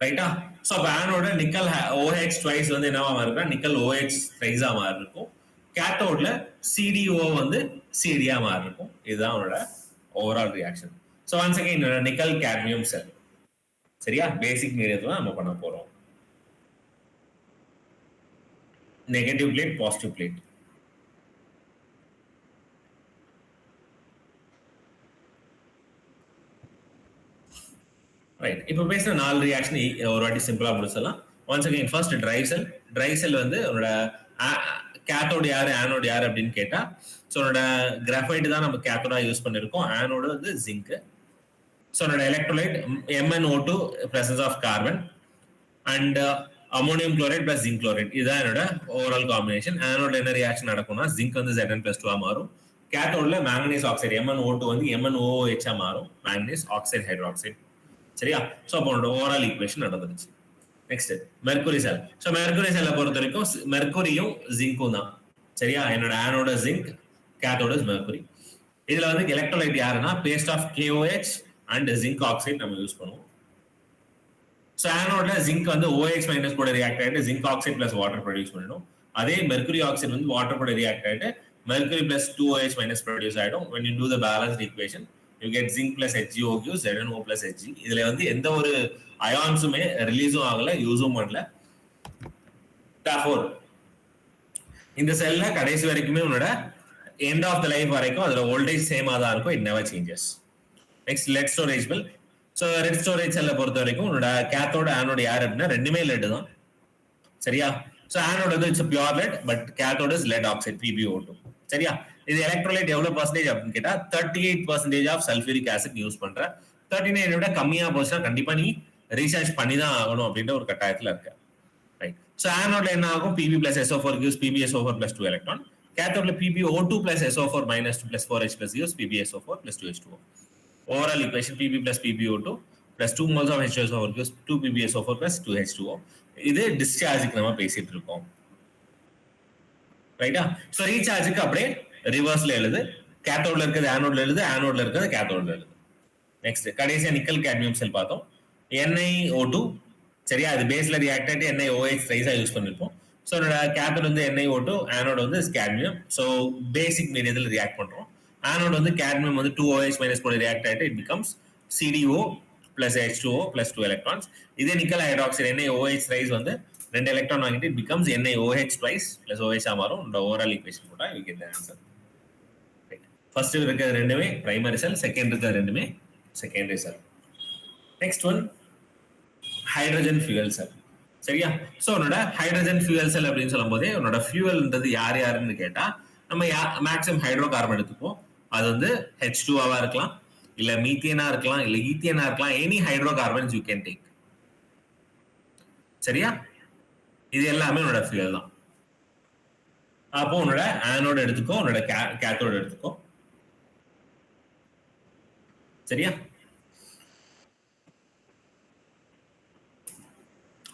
ரைட்டா. சோ ஆனோட நிக்கல் OH ட்வைஸ் வந்து என்னவா மாறுதுன்னா நிக்கல் OH த்ரைஸா மாறி இருக்கும். கேத்தோட்ல CDO வந்து CDயா மாறி இருக்கும். இதுதான் அவனோட overall reaction. So once again nickel cadmium cell. சரியா, பேசிக் மீடியத்துல நம்ம பண்ண போறோம். Negative plate, positive plate. Right, இப்போ பேசுற 4 ரியாக்ஷன் ஒரு வாட்டி சிம்பிளா முடிச்சிடலாம். Once again first dry cell. Dry cell வந்து உன்னோட கேத்தோடு யாரு ஆனோடு யாரு அப்படின்னு கேட்டா ஸோ உன்னோட கிராஃபைட் தான் நம்ம கேத்தோடா யூஸ் பண்ணிருக்கோம், ஆனோடு வந்து ஜிங்க். ஸோ உன்னோட electrolyte MnO2 presence of carbon and ammonium chloride plus zinc chloride. இதுதான் என்னோட ஓவரால் காம்பினேஷன். ஆனோட என்ன ரியாக்ஷன் நடக்கும்னா ஜிங்க் வந்து Zn+2 மாறும். கேத்தோட்ல மேங்கனீஸ் ஆக்சைடு MnO2 வந்து MnOH மாறும், மேங்கனீஸ் ஆக்சைடு ஹைட்ராக்சைடு. சரியா, ஸோ அப்போ ஓவரால் ஈக்குவேஷன் நடந்துருச்சு. நெக்ஸ்ட் மெர்குரி செல். ஸோ மெர்குரி செல்லை பொறுத்த வரைக்கும் மெர்குரியும் ஜிங்கும் தான். சரியா, என்னோட ஆனோட ஜிங்க், கேத்தோட மெர்குரி. இதுல வந்து எலக்ட்ரோலைட் யாருன்னா paste of KOH and zinc oxide நம்ம யூஸ் பண்ணுவோம். ஸோ ஆனோட்ல ஜிங்க் வந்து OH மைனஸ் கூட ரியாக்ட் ஆகிட்டு zinc oxide plus water produce பண்ணிடும். அதே மெர்குரி ஆக்சைடு வந்து வாட்டர் கூட ரியாக்ட் ஆகிட்டு mercury plus 2OH minus produce ஆகிடும். when you do the balanced equation you get zinc plus HgO gives ZnO plus Hg. இதுல வந்து எந்த ஒரு அயான்ஸுமே ரிலீஸும் ஆகல, யூஸும் பண்ணல. இந்த செல்ல கடைசி வரைக்குமே உன்னோட எண்ட் ஆஃப் த லைஃப் வரைக்கும் அதுல வோல்டேஜ் சேமா தான் இருக்கும். It never changes. Next let storage bill. So red storage செல்லை பொறுத்த வரைக்கும் உன்னோட கேத்தோட ஆனோட யார் அப்படின்னா ரெண்டுமே லெட் தான். சரியா? ஸோ ஆனோட வந்து it's pure lead, but cathode is lead oxide PbO2. சரியா? இது எலக்ட்ரோலைட் எவ்வளவு பர்சன்டேஜ் அப்படின்னு கேட்டா 38% ஆஃப் சல்ஃபியூரிக் ஆசிட் யூஸ் பண்ற. 39 விட கம்மியா போச்சுன்னா கண்டிப்பா நீ ரீசார்ஜ் பண்ணி தான் ஆகணும் அப்படின்ற ஒரு கட்டாயத்துல இருக்க. ரைட். ஸோ ஆனோட்ல என்ன ஆகும்? Pb plus SO4 gives PbSO4 plus 2 electron. கேத்தோட்ல PbO2 plus SO4 minus 2 plus 4H plus gives PbSO4 plus 2H2O. Overall equation Pb plus PbO2 plus 2 moles of H2SO4 gives 2 PbSO4 plus 2H2O. இது டிஸ்சார்ஜுக்கு நம்ம பேசிட்டு இருக்கோம். ரைட்டா? So ரீசார்ஜுக்கு அப்படியே ரிவர்ஸ்ல எழுது. கேத்தோட்ல இருக்கிறது ஆனோட்ல எழுது, ஆனோட்ல இருக்கிறது கேத்தோட்ல எழுது. நெக்ஸ்ட் கடைசியா நிக்கல் கேட்மியம் செல் பார்த்தோம். NiO2. சரியா? அது பேஸ்ல ரியாக்ட் ஆகிட்டு NiOH ரைஸா யூஸ் பண்ணிருப்போம். ஸோ கேத்தோட் வந்து NiO2, ஆனோட் வந்து கேட்மியம். ஸோ பேசிக் மீடியத்தில் ரியாக்ட் பண்றோம். ஆனோட் வந்து கேட்மியம் வந்து 2OH மைனஸ் கூட ரியாக்ட் ஆகிட்டு it becomes CDO plus H2O plus 2 electrons. இதே நிக்கல் ஹைட்ராக்சைடு NiOH ரைஸ் வந்து 2 எலக்ட்ரான் வாங்கிட்டு it becomes NiOH twice plus OH ஆ மாறும். இந்த ஓவரால் ஈக்குவேஷன் போட்டா you get the answer. First இருக்கிறது ரெண்டுமே பிரைமரி செல், செகண்ட் இருக்கிறது ரெண்டுமே செகண்டரி செல். Next one hydrogen fuel cell. சரியா? ஸோ உன்னோட ஹைட்ரஜன் ஃபியூயல் செல் அப்படின்னு சொல்லும் போதே உன்னோட ஃபியூயல்ன்றது யார் யாருன்னு கேட்டா நம்ம மேக்ஸிமம் ஹைட்ரோ கார்பன் எடுத்துப்போம். அது வந்து H2ஆவா இருக்கலாம், இல்ல மீத்தேனா இருக்கலாம், இல்ல ஈத்தேனா இருக்கலாம். Any hydro carbons you can take. சரியா? இது எல்லாமே உன்னோட ஃபியூயல் தான். அப்போ உன்னோட ஆனோட எடுத்துக்கோ, உன்னோட கேத்தோட எடுத்துக்கோ. சரியா?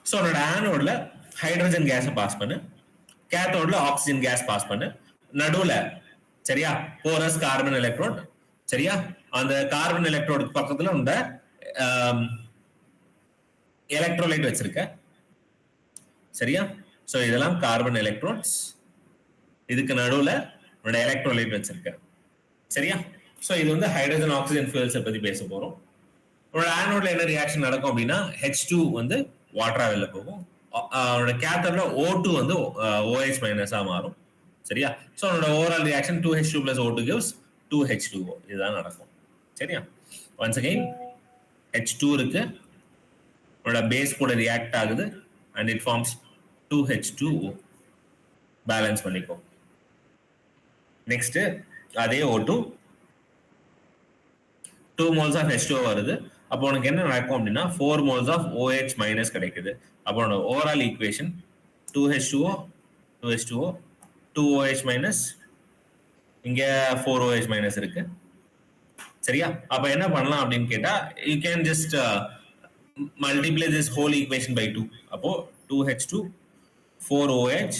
ஸோ உன்னோட ஆனோட்ல ஹைட்ரஜன் கேஸை பாஸ் பண்ணு, கேத்தோட்ல ஆக்சிஜன் கேஸ் பாஸ் பண்ணு. நடுவுல சரியா போரஸ் கார்பன் எலக்ட்ரோட். சரியா? அந்த கார்பன் எலக்ட்ரோடுக்கு பக்கத்துல உண்ட எலக்ட்ரோலைட் வச்சிருக்க. சரியா? ஸோ இதெல்லாம் கார்பன் எலக்ட்ரோட்ஸ். இதுக்கு நடுவுல உன்னோட எலக்ட்ரோலைட் வச்சிருக்க. சரியா? ஸோ இது வந்து ஹைட்ரஜன் ஆக்சிஜன் ஃபியூயல்ஸை பத்தி பேச போறோம். உன்னோட ஆனோட்ல என்ன ரியாக்ஷன் நடக்கும் அப்படின்னா H2 வந்து வாட்டரா வெளில போகும். அவனோட கேத்தோட்ல O2 வந்து OH மைனஸா மாறும். சரியா? ஸோ அவனோட overall reaction 2H2 plus O2 gives 2H2O. இதுதான் நடக்கும். சரியா? ஒன்ஸ் அகைன் H2 இருக்கு, உன்னோட பேஸ் கூட ரியாக்ட் ஆகுது and it forms 2H2O. Balance பண்ணிக்கோ. நெக்ஸ்ட் அதே O2 2 moles of H2O வருது. அப்போ உனக்கு என்ன நடக்கும் அப்படின்னா 4 moles of OH minus கிடைக்குது. அப்போ உன்னோட overall equation 2H2O 2H2O 2OH minus, இங்க 4OH minus இருக்கு. சரியா? அப்ப என்ன பண்ணலாம் அப்படின்னு கேட்டா you can just multiply this whole equation by 2. அப்போ 2H2 4OH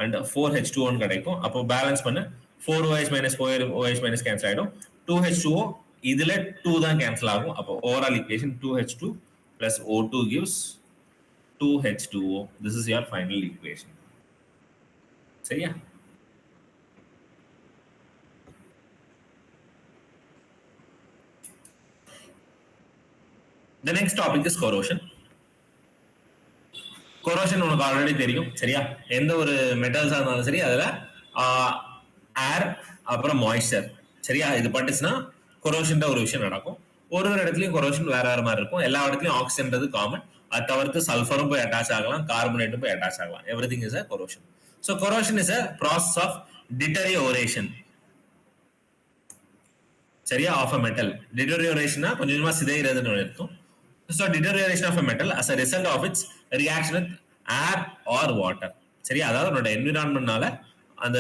and 4H2O கிடைக்கும். அப்போ பேலன்ஸ் பண்ண 4OH minus 4OH minus cancel ஆயிடும். 2H2O இதுல 2 தான் கேன்சல் ஆகும். அப்போ overall equation 2H2 plus O2 gives 2H2O. This is your final equation. சரியா? The next topic is corrosion. Corrosion உனக்கு ஆல்ரெடி தெரியும். சரியா? எந்த ஒரு மெட்டல்ஸா இருந்தாலும் சரி அதுல ஏர் அப்புறம் மாய்ஸ்சர். சரியா? இது பட்டுச்சுன்னா கொரோஷன் ஒரு விஷயம் நடக்கும். ஒரு இடத்துலயும் கொரோஷன் வேற வேற மாதிரி இருக்கும். எல்லா இடத்துலயும் ஆக்சிஜன்றது காமன். அது தவிர்த்து சல்ஃபரும் போய் அட்டாச் ஆகலாம், கார்பனேட்டும் போய் அட்டாச் ஆகலாம். Everything is a corrosion. So corrosion is a process of deterioration. சரியா? of a metal. Deterioration கொஞ்சமா சிதைகிறதுன்னு அர்த்தம். So deterioration of a metal as a result of its reaction with air or water. சரியா? அதாவது உன்னோட என்விரான்மெண்ட்னால அந்த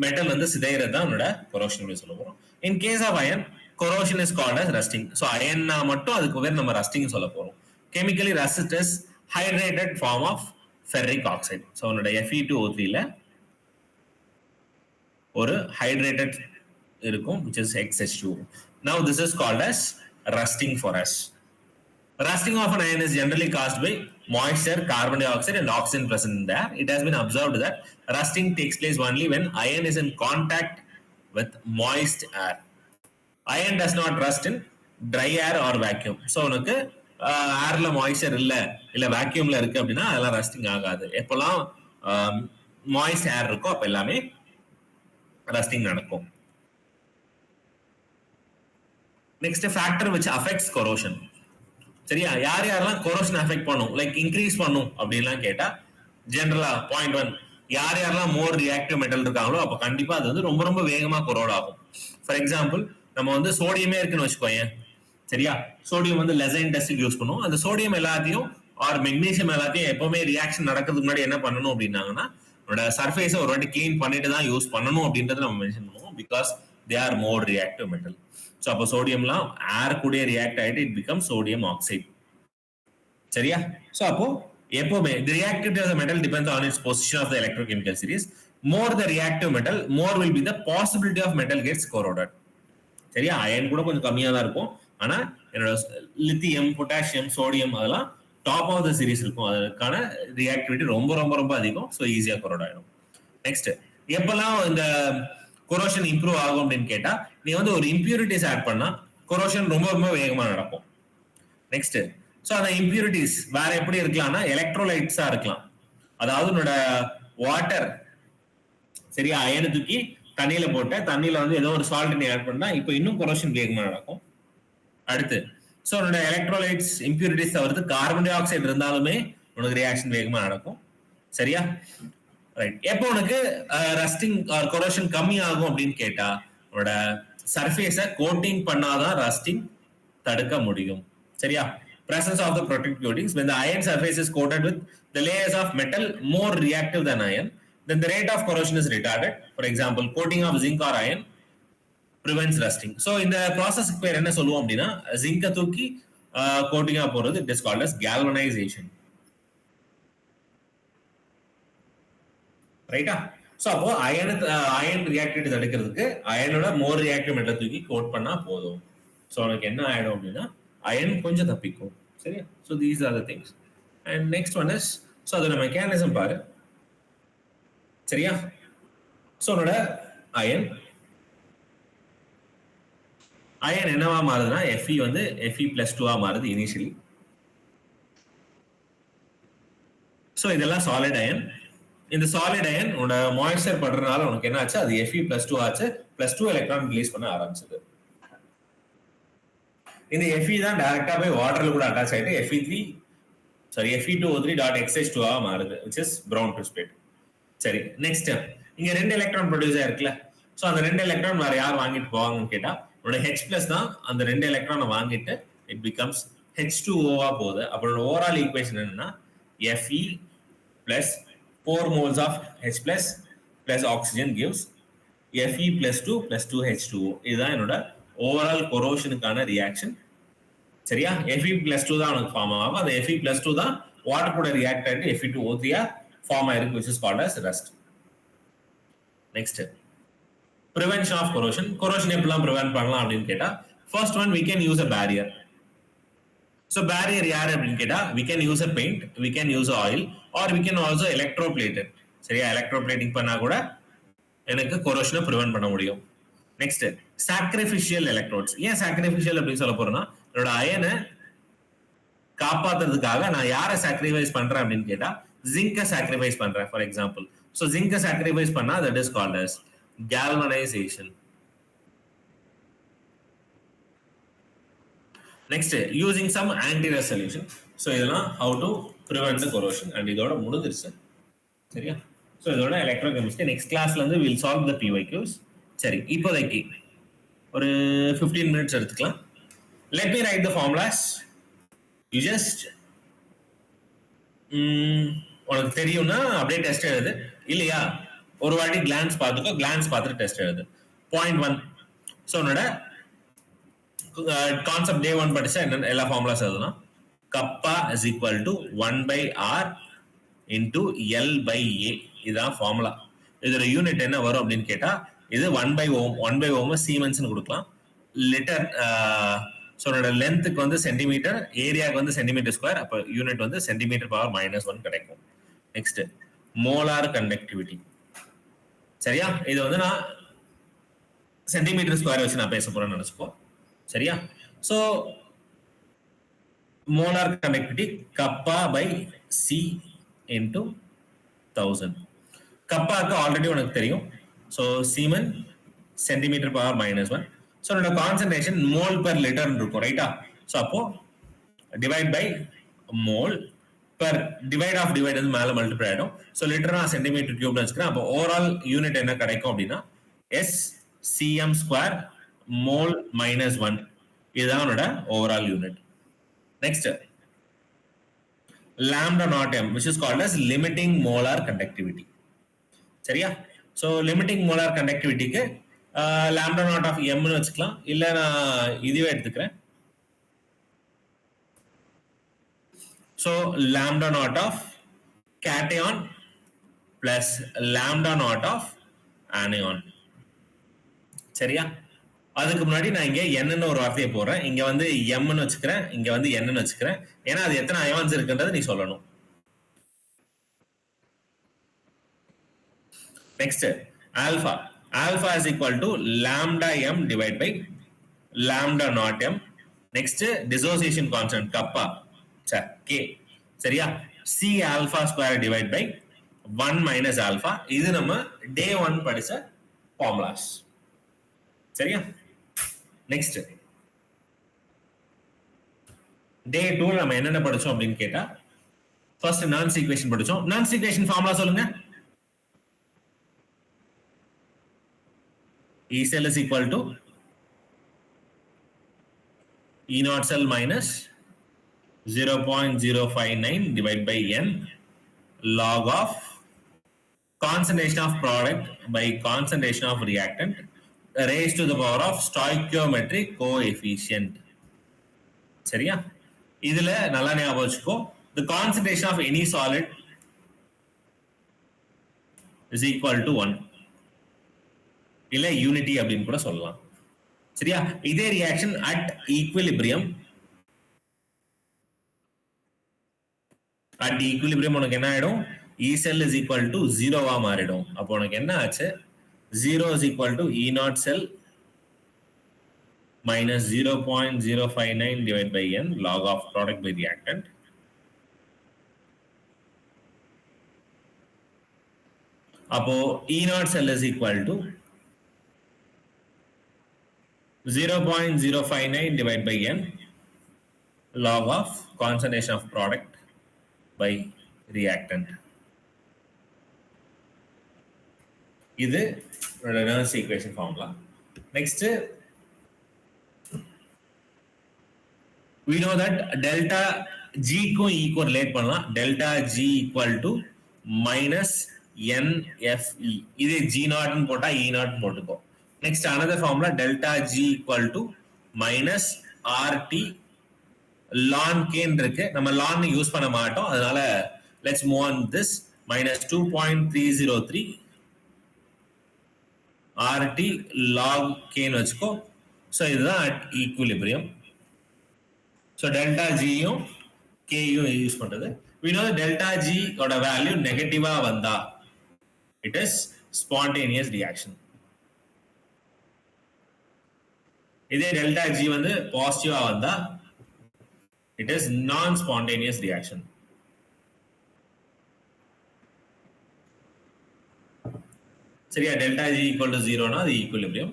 metal வந்து சிதைகிறது தான் உன்னோட கொரோஷன் சொல்ல போறோம். In case of iron corrosion is called as rusting. So அயன்னா மட்டும் அதுக்கு பேர் நம்ம ரஸ்டிங் சொல்ல போறோம். Chemically rust is hydrated form of ferric oxide. So உன்னோட Fe2O3ல ஒரு hydrated இருக்கும் which is XH2. Now this is called as rusting for us. Rusting of an iron is generally caused by moisture, carbon dioxide, and oxygen present in the air. It has been observed that rusting takes place only when iron is in contact with moist air. Iron does not rust in dry air or vacuum. So உனக்கு ஏர்ல moisture இல்ல வேக்யூம்ல இருக்கு அப்படின்னா அதெல்லாம் rusting ஆகாது. எப்பெல்லாம் moist ஏர் இருக்கோ அப்ப எல்லாமே ரஸ்டிங் நடக்கும். Next factor which affects corrosion. சரியா, யார் யாரெல்லாம் கொரோஷன் அஃபெக்ட் பண்ணும், லைக் இன்க்ரீஸ் பண்ணும் அப்படின்லாம் கேட்டா ஜென்ரலா பாயிண்ட் 1, யார் யாரெல்லாம் மோர் ரியாக்டிவ் மெட்டல் இருக்காங்களோ அப்ப கண்டிப்பா அது வந்து ரொம்ப ரொம்ப வேகமா கொரோட் ஆகும். ஃபார் எக்ஸாம்பிள் நம்ம வந்து சோடியமே இருக்குன்னு வச்சுக்கோங்க. சரியா, சோடியம் வந்து லெசைன் டெஸ்ட்டுக்கு யூஸ் பண்ணுவோம். அந்த சோடியம் எல்லாத்தையும் ஆர் மெக்னீசியம் எல்லாத்தையும் எப்பவுமே ரியாக்ஷன் நடக்கிறதுக்கு முன்னாடி என்ன பண்ணணும் அப்படின்னாங்கன்னா அதோட சர்ஃபேஸை ஒரு வாட்டி கிளீன் பண்ணிட்டு தான் யூஸ் பண்ணணும் அப்படின்றத நம்ம மென்ஷன் பண்ணுவோம். Because they are more reactive metal. So அப்போ சோடியம்லாம் ஏர் கூட ரியாக்ட் ஆகிட்டு இட் பிகம் சோடியம் ஆக்சைடு. சரியா, ஸோ அப்போ எப்பவுமே the reactivity of the metal depends on its position of the electrochemical series. More the reactive metal, more will be the possibility of metal gets corroded. சரியா, iron கூட கொஞ்சம் கம்மியா தான் இருக்கும். ஆனா என்னோட லித்தியம், பொட்டாசியம், சோடியம் அதெல்லாம் டாப் ஆஃப் த சீரிஸ் இருக்கும். அதுக்கான ரியாக்டிவிட்டி ரொம்ப ரொம்ப ரொம்ப அதிகம். ஸோ ஈஸியா கொரோட் ஆயிடும். நெக்ஸ்ட், எப்பெல்லாம் இந்த கொரோஷன் இம்ப்ரூவ் ஆகும் அப்படின்னு கேட்டா நீ வந்து ஒரு இம்பியூரிட்டிஸ் ஆட் பண்ணா கொரோஷன் ரொம்ப ரொம்ப வேகமா நடக்கும். நெக்ஸ்ட், ஸோ அந்த இம்பியூரிட்டிஸ் வேற எப்படி இருக்கலாம்னா எலக்ட்ரோலைட்ஸா இருக்கலாம். அதாவது உன்னோட வாட்டர் சரியா அயனை தூக்கி தண்ணியில போட்ட தண்ணியில வந்து ஏதோ ஒரு சால்ட் நீ ஆட் பண்ணா இப்போ இன்னும் கொரோஷன் வேகமா நடக்கும். அடுத்து, ஸோ உன்னோட எலக்ட்ரோலைட்ஸ் இம்பியூரிட்டிஸ் தவிர்த்து கார்பன் டை ஆக்சைடு இருந்தாலுமே உனக்கு ரியாக்ஷன் வேகமா நடக்கும். சரியா, ரைட். எப்போ உனக்கு ரஸ்டிங் கொரோஷன் கம்மி ஆகும் அப்படின்னு கேட்டா உன்னோட சர்ஃபேஸை கோட்டிங் பண்ணாதான் ரஸ்டிங் தடுக்க முடியும். சரியா, presence of the protective coatings. When the iron surface is coated with the layers of metal more reactive than iron, then the rate of corrosion is retarded. For example, coating of zinc or iron prevents rusting. So in the process பேர் என்ன சொல்லுவோம் அப்படின்னா ஜிங்கை தூக்கி கோட்டிங்கா போறது, it is called as galvanization. ரைட்டா, so அப்போ iron reactivity தடுக்கிறதுக்கு அயனோட மோர் reactive metal தூக்கி கோட் பண்ணா போதும். ஸோ உனக்கு என்ன ஆயிடும் அப்படின்னா அயன் கொஞ்சம் தப்பிக்கும். சரியா, so these are the things. And next one is, so அதோட மெக்கானிசம் பாரு. சரியா, ஸோ உன்னோட அயன் என்னவா மாறுதுன்னா Fe வந்து Fe+2 மாறுது இனிஷியலி. ஸோ இதெல்லாம் சாலிட் அயன். இந்த சாலிட் அயன் உன்னோட மாய்ஸ்சர் படுறதுனால உனக்கு என்ன ஆச்சு, அது Fe+2 ஆச்சு, +2 எலக்ட்ரான் ரிலீஸ் பண்ண ஆரம்பிச்சது. இந்த Fe தான் டைரக்டா போய் வாட்டர்ல கூட அட்டாச் ஆயிட்டு Fe2O3.XH2 மாறுது, which is brown precipitate. சரி, நெக்ஸ்ட் ஸ்டெப், இங்க 2 எலக்ட்ரான் ப்ரொடியூஸ் ஆயிருக்குல்ல. சோ அந்த 2 எலக்ட்ரான் வேற யார் வாங்கிட்டு போவாங்கன்னு கேட்டா உன்னோட H+ தான் அந்த 2 எலக்ட்ரானை வாங்கிட்டு இட் பிகம்ஸ் H2O போகுது. அப்போ ஓவரால் ஈக்குவேஷன் என்னன்னா Fe plus 4 moles of H+ plus oxygen gives Fe+2 plus 2H2O. இதுதான் என்னோட ஓவரால் கொரோஷனுக்கான ரியாக்ஷன். சரியா, Fe+2 தான் உனக்கு ஃபார்ம் ஆகும். அந்த Fe+2 தான் வாட்டர் கூட ரியாக்ட் ஆகிட்டு Fe2O3 ஃபார்ம் ஆயிருக்கு, which is called as rust. Next, prevention of corrosion. corrosion எப்படிலாம் prevent பண்ணலாம் அப்படின்னு கேட்டா first one we can use a barrier. so barrier யார் அப்படின்னு கேட்டா we can use a paint, we can use a oil or we can also electroplate it. சரியா, electroplating பண்ணா கூட எனக்கு கொரோஷனை prevent பண்ண முடியும். Next, sacrificial electrodes. ஏன் சாக்ரிஃபிஷியல் அப்படின்னு சொல்ல போறேன்னா என்னோட அயனை காப்பாத்துறதுக்காக நான் யாரை சாக்ரிஃபைஸ் பண்றேன் அப்படின்னு கேட்டா ஜிங்கை சாக்ரிஃபைஸ் பண்றேன். ஃபார் எக்ஸாம்பிள், ஸோ ஜிங்கை சாக்ரிஃபைஸ் பண்ணா that is called as galvanization. Next, using some antirust solution. So இதெல்லாம் how to prevent the corrosion and இதோட முடிஞ்சிருச்சு. சரியா, ஸோ இதோட எலக்ட்ரோகெமிஸ்ட்ரி நெக்ஸ்ட் கிளாஸ்ல இருந்து வில் சால்வ் த PYQs. சரி, இப்போதைக்கு ஒரு 15 minutes எடுத்துக்கலாம். Let me write the formulas. You just உனக்கு தெரியும்னா அப்படியே டெஸ்ட் எழுது, இல்லையா ஒரு வாட்டி கிளான்ஸ் பார்த்துக்கோ, கிளான்ஸ் பார்த்துட்டு டெஸ்ட் எழுது. பாயிண்ட் 1, ஸோ உன்னோட கான்செப்ட் டே 1 படிச்சா என்ன எல்லா ஃபார்முலாஸ் எழுதலாம். Kappa is equal to 1/R into L/A. இதுதான் ஃபார்முலா. இதோட யூனிட் என்ன வரும் அப்படின்னு கேட்டா இது 1/Ω. 1/Ω சீமென்ஸ்னு கொடுக்கலாம். லிட்டர் ஸோ என்னோட லென்த்துக்கு வந்து சென்டிமீட்டர், ஏரியாவுக்கு வந்து சென்டிமீட்டர் ஸ்கொயர், அப்போ யூனிட் வந்து சென்டிமீட்டர் பவர் -1 கிடைக்கும். Next molar conductivity. சரியா? இது வந்து நான் சென்டிமீட்டர் ஸ்கொயர் வச்சு நான் பேச போறேன்னு நினைச்சுக்கோ. சரியா? So molar conductivity kappa by C into 1000. கப்பாக்கு ஆல்ரெடி உனக்கு தெரியும். So siemens centimetre power -1. So என்னோட கான்சன்ட்ரேஷன் மோல் பெர் லிட்டர் இருக்கும், ரைட்டா? ஸோ அப்போ divide by mole per divide of divide வந்து மேலே மல்டிப்ளை ஆகிடும். ஸோ லிட்டர் நான் சென்டிமீட்டர் கியூப்னு வச்சுக்கிறேன். அப்போ ஓவரால் யூனிட் என்ன கிடைக்கும் அப்படின்னா SCM ஸ்கொயர் மோல் -1. இதுதான் என்னோட overall unit. Next lambda naught m, which is called as limiting molar conductivity. சரியா? ஸோ லிமிட்டிங் மோலார் கண்டக்டிவிட்டிக்கு lambda naught of m னு வச்சுக்கலாம், இல்ல நான் இதுவே எடுத்துக்கிறேன். So lambda naught of cation plus lambda naught of anion. சரியா? அதுக்கு முன்னாடி நான் இங்க என்னன்னு ஒரு வார்த்தையை போடுறேன். இங்க வந்து எம்னு வச்சுக்கிறேன், இங்க வந்து என்னன்னு வச்சுக்கிறேன். ஏன்னா அது எத்தனை அயான்ஸ் இருக்குன்றது நீ சொல்லணும். Next alpha. Alpha is equal to lambda M divide by lambda naught M. Next dissociation constant kappa K. சரியா? C alpha square divide by 1 minus alpha. இது நம்ம டே 1 படிச்ச ஃபார்முலாஸ். சரியா? நெக்ஸ்ட் டே 2 நம்ம என்னென்ன படிச்சோம் அப்படின்னு கேட்டா, ஃபர்ஸ்ட் நான்ஸ் ஈக்குவேஷன் படிச்சோம். நான்ஸ் ஈக்குவேஷன் ஃபார்முலா சொல்லுங்க. E cell is equal to E naught cell minus 0.059 divided by n log of concentration of product by concentration of reactant raised to the power of stoichiometric coefficient. சரியா? இதுல நல்லா ஞாபகம் வச்சுக்கோ, the concentration of any solid is equal to 1. இல்ல unity அப்படின்னு கூட சொல்லலாம். சரியா? இதே reaction at equilibrium, at equilibrium உனக்கு என்ன ஆயிடும்? E cell is equal to 0 மாறிடும். அப்போ உனக்கு என்ன ஆச்சு? 0 is equal to E naught cell minus 0.059 divided by n log of product by reactant. அப்போ E naught cell is equal to 0.059 divided by n log of concentration of product by reactant. இது Reynolds equation formula. Next, we know that delta G को E को relate பண்ணலாம். delta G equal to minus NFE. இது G naught னு போட்டா E naught போட்டுக்கோ. Next, another formula delta G equal to minus RT ln K இருக்கு. நம்ம ln use பண்ண மாட்டோம், அதனால let's move on this. minus 2.303 RT log K னு வச்சுக்கோ. ஸோ இதுதான் at equilibrium. So delta G யும் K யும் யூஸ் பண்றது. we know delta G ஓட வேல்யூ நெகட்டிவா வந்தா it is spontaneous reaction. இதே delta G வந்து பாசிட்டிவா வந்தா it is non spontaneous reaction. சரியா? delta G equal to 0 னா அது equilibrium.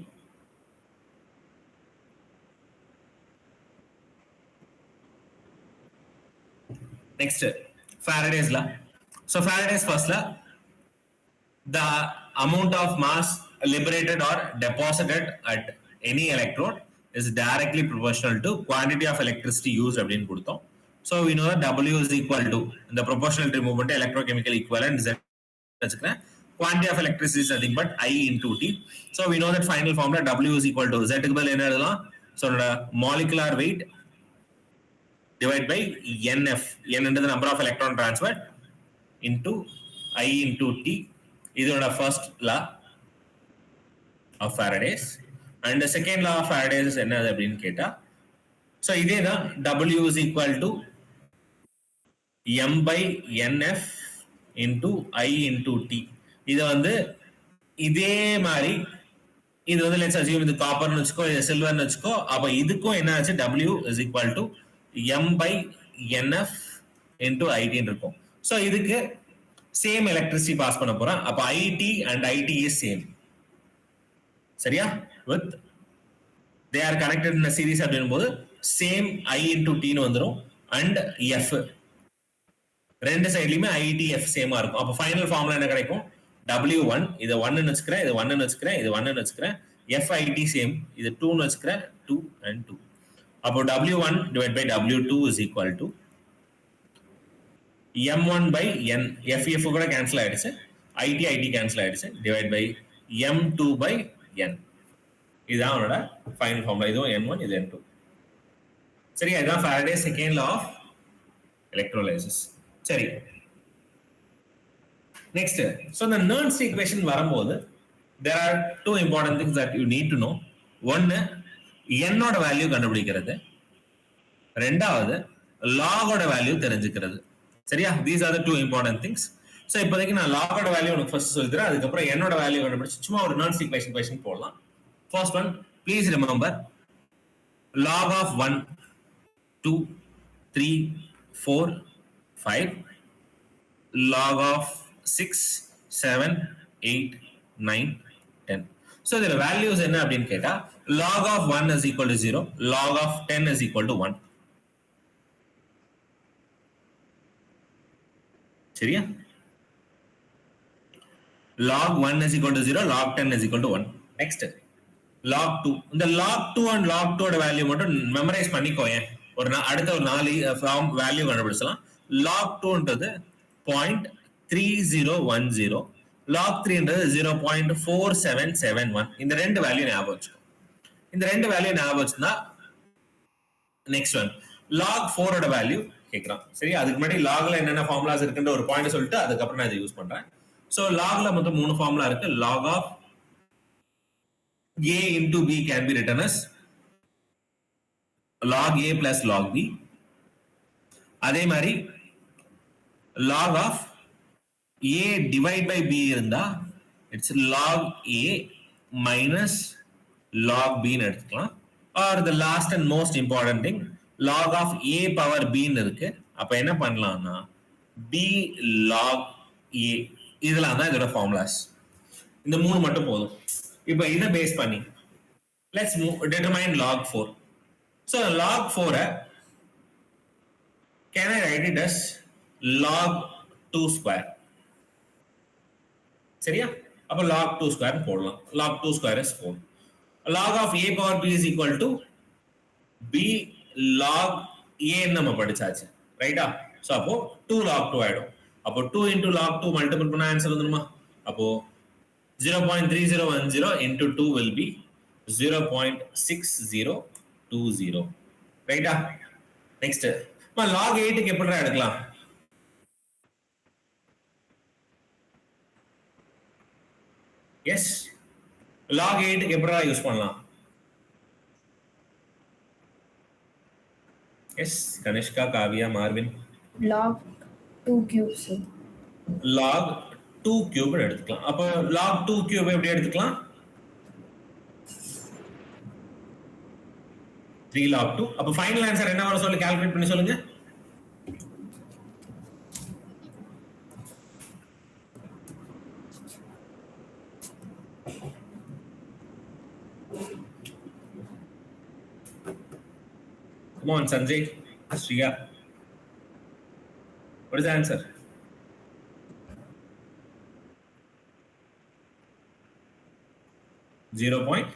next Faraday's law. so Faraday's first law, the amount of mass liberated or deposited at any electrode is directly proportional to quantity of electricity used அப்படின்னு கொடுத்தோம். So we know that W is equal to the proportional to movement electrochemical equivalent Z வச்சுக்கிறேன். quantity of electricity is nothing but I into T. So we know that final formula W is equal to Z க்கு பதில் என்ன எழுதலாம்? So molecular weight divided by NF. N is the number of electron transferred into I into T. இதோட first law of Faraday's. And the second law of Faraday's என்னது அப்படின்னு கேட்டா, so இதே தான் W is equal to M by NF into I into T. இதை வந்து இதே மாதிரி இது வந்து லெட்ஸ் அஸ்யூம் இது காப்பர்னு வச்சுக்கோ, இது சில்வர்னு வச்சுக்கோ. அப்ப இதுக்கும் என்ன ஆச்சு? W is equal to M by NF into IT இருக்கும். ஸோ இதுக்கு சேம் எலக்ட்ரிசிட்டி பாஸ் பண்ண போறேன். அப்ப IT and IT is same. சரியா? With they are connected in a series அப்படின் போது சேம் I into T னு வந்துரும் and F ரெண்டு சைடுலயுமே ITF சேமா இருக்கும். அப்ப ஃபைனல் ஃபார்முலா என்ன கிடைக்கும்? W1 இத 1 ன்னு வச்சுக்கிறேன், இது 1 ன்னு வச்சுக்கிறேன், இது 1 ன்னு வச்சுக்கிறேன். FIT சேம், இது 2 ன்னு வச்சுக்கிறேன், 2 and 2. அப்போ W1 divided by W2 is equal to M1 by N. FF கூட கேன்சல் ஆயிடுச்சு, IT கேன்சல் ஆயிடுச்சு, divide by M2 by N. இதுதான் அவனோட ஃபைனல் ஃபார்முலா. இதுவும் N1, இது N2. சரி, இதுதான் Faraday second law of electrolysis. சரி, நெக்ஸ்ட். ஸோ இந்த நெர்ன்ஸ் ஈக்குவேஷன் வரும்போது there are two important things that you need to know. ஒன்னு என்னோட வேல்யூ கண்டுபிடிக்கிறது, ரெண்டாவது லாகோட வேல்யூ தெரிஞ்சுக்கிறது. சரியா? These are the two important things. So இப்போதைக்கு நான் லாகோட வேல்யூ உனக்கு ஃபர்ஸ்ட் சொல்லித்தரேன், அதுக்கப்புறம் என்னோட வேல்யூ கண்டுபிடிச்சு சும்மா ஒரு நெர்ன்ஸ் ஈக்குவேஷன் கொஸ்டின் போடலாம். First one, please remember log of 1, 2, 3, 4, 5, log of 6, 7, 8, 9, 10. So the values என்ன அப்படின்னு கேட்டா log of 1 is equal to 0, log of 10 is equal to 1. சரியா? log 1 is equal to 0, log 10 is equal to 1. Next, log 2. இந்த log 2 and log 2 ஓட value மட்டும் memorise பண்ணிக்கோங்க. அடுத்த ஒரு 4 ஃபார்ம் வேல்யூ கண்டுபிடிச்சலாம். log 2ன்றது 0.3010, log 3ன்றது 0.4771. இந்த ரெண்டு வேல்யூ ஞாபகம் வச்சுக்கோ. இந்த ரெண்டு வேல்யூ ஞாபகம் வச்சுனா நெக்ஸ்ட் ஒன் log 4 ஓட வேல்யூ கேக்குறான். சரி, அதுக்கு முன்னாடி logல என்னென்ன ஃபார்முலாஸ் இருக்குன்ற ஒரு பாயிண்ட் சொல்லிட்டு அதுக்கப்புறம் நான் இதை யூஸ் பண்றேன். சோ logல மொத்தம் 3 ஃபார்முலா இருக்கு. log of A into B can be written as log A plus log B. அதே மாதிரி log of A divide by B இருந்தா it's log A minus log B ன்னு எடுத்துக்கலாம். or the last and most important thing, log of A power B ன்னு இருக்கு. அப்ப என்ன பண்ணலாம்னா B log A, இதெல்லாம் தான் இதோட ஃபார்முலாஸ். இந்த மூணு மட்டும் போதும். இப்போ இதை பேஸ் பண்ணி let's determine log 4. so log 4 can I write it as log 2 square? சரியா? அப்ப log 2 square போடலாம். log 2 square is 4. log of A power B is equal to B log A நம்ம படிச்சாச்சு, ரைட்டா? சோ அப்போ 2 log 2 ஆயிடும். அப்போ 2 into log 2 multiple பண்ணா answer வந்துருமா? அப்போ 0.3010 into 2 will be 0.6020, ரைட்டா? நெக்ஸ்ட், log 8 க்கு எப்படி எடுக்கலாம்? எஸ், log 8 க்கு எப்படி யூஸ் பண்ணலாம்? Yes, Kanishka, Kavya, Marvin. log 2 cube. log 2 cube எடுத்துக்கலாம். அப்ப log 2 cube எப்படி எடுத்துக்கலாம்? 3 log 2. அப்ப ஃபைனல் ஆன்சர் என்ன வர சொல்லி கால்குலேட் பண்ணி சொல்லுங்க. Come on, Sanjay, Shriya. What is the answer? Zero point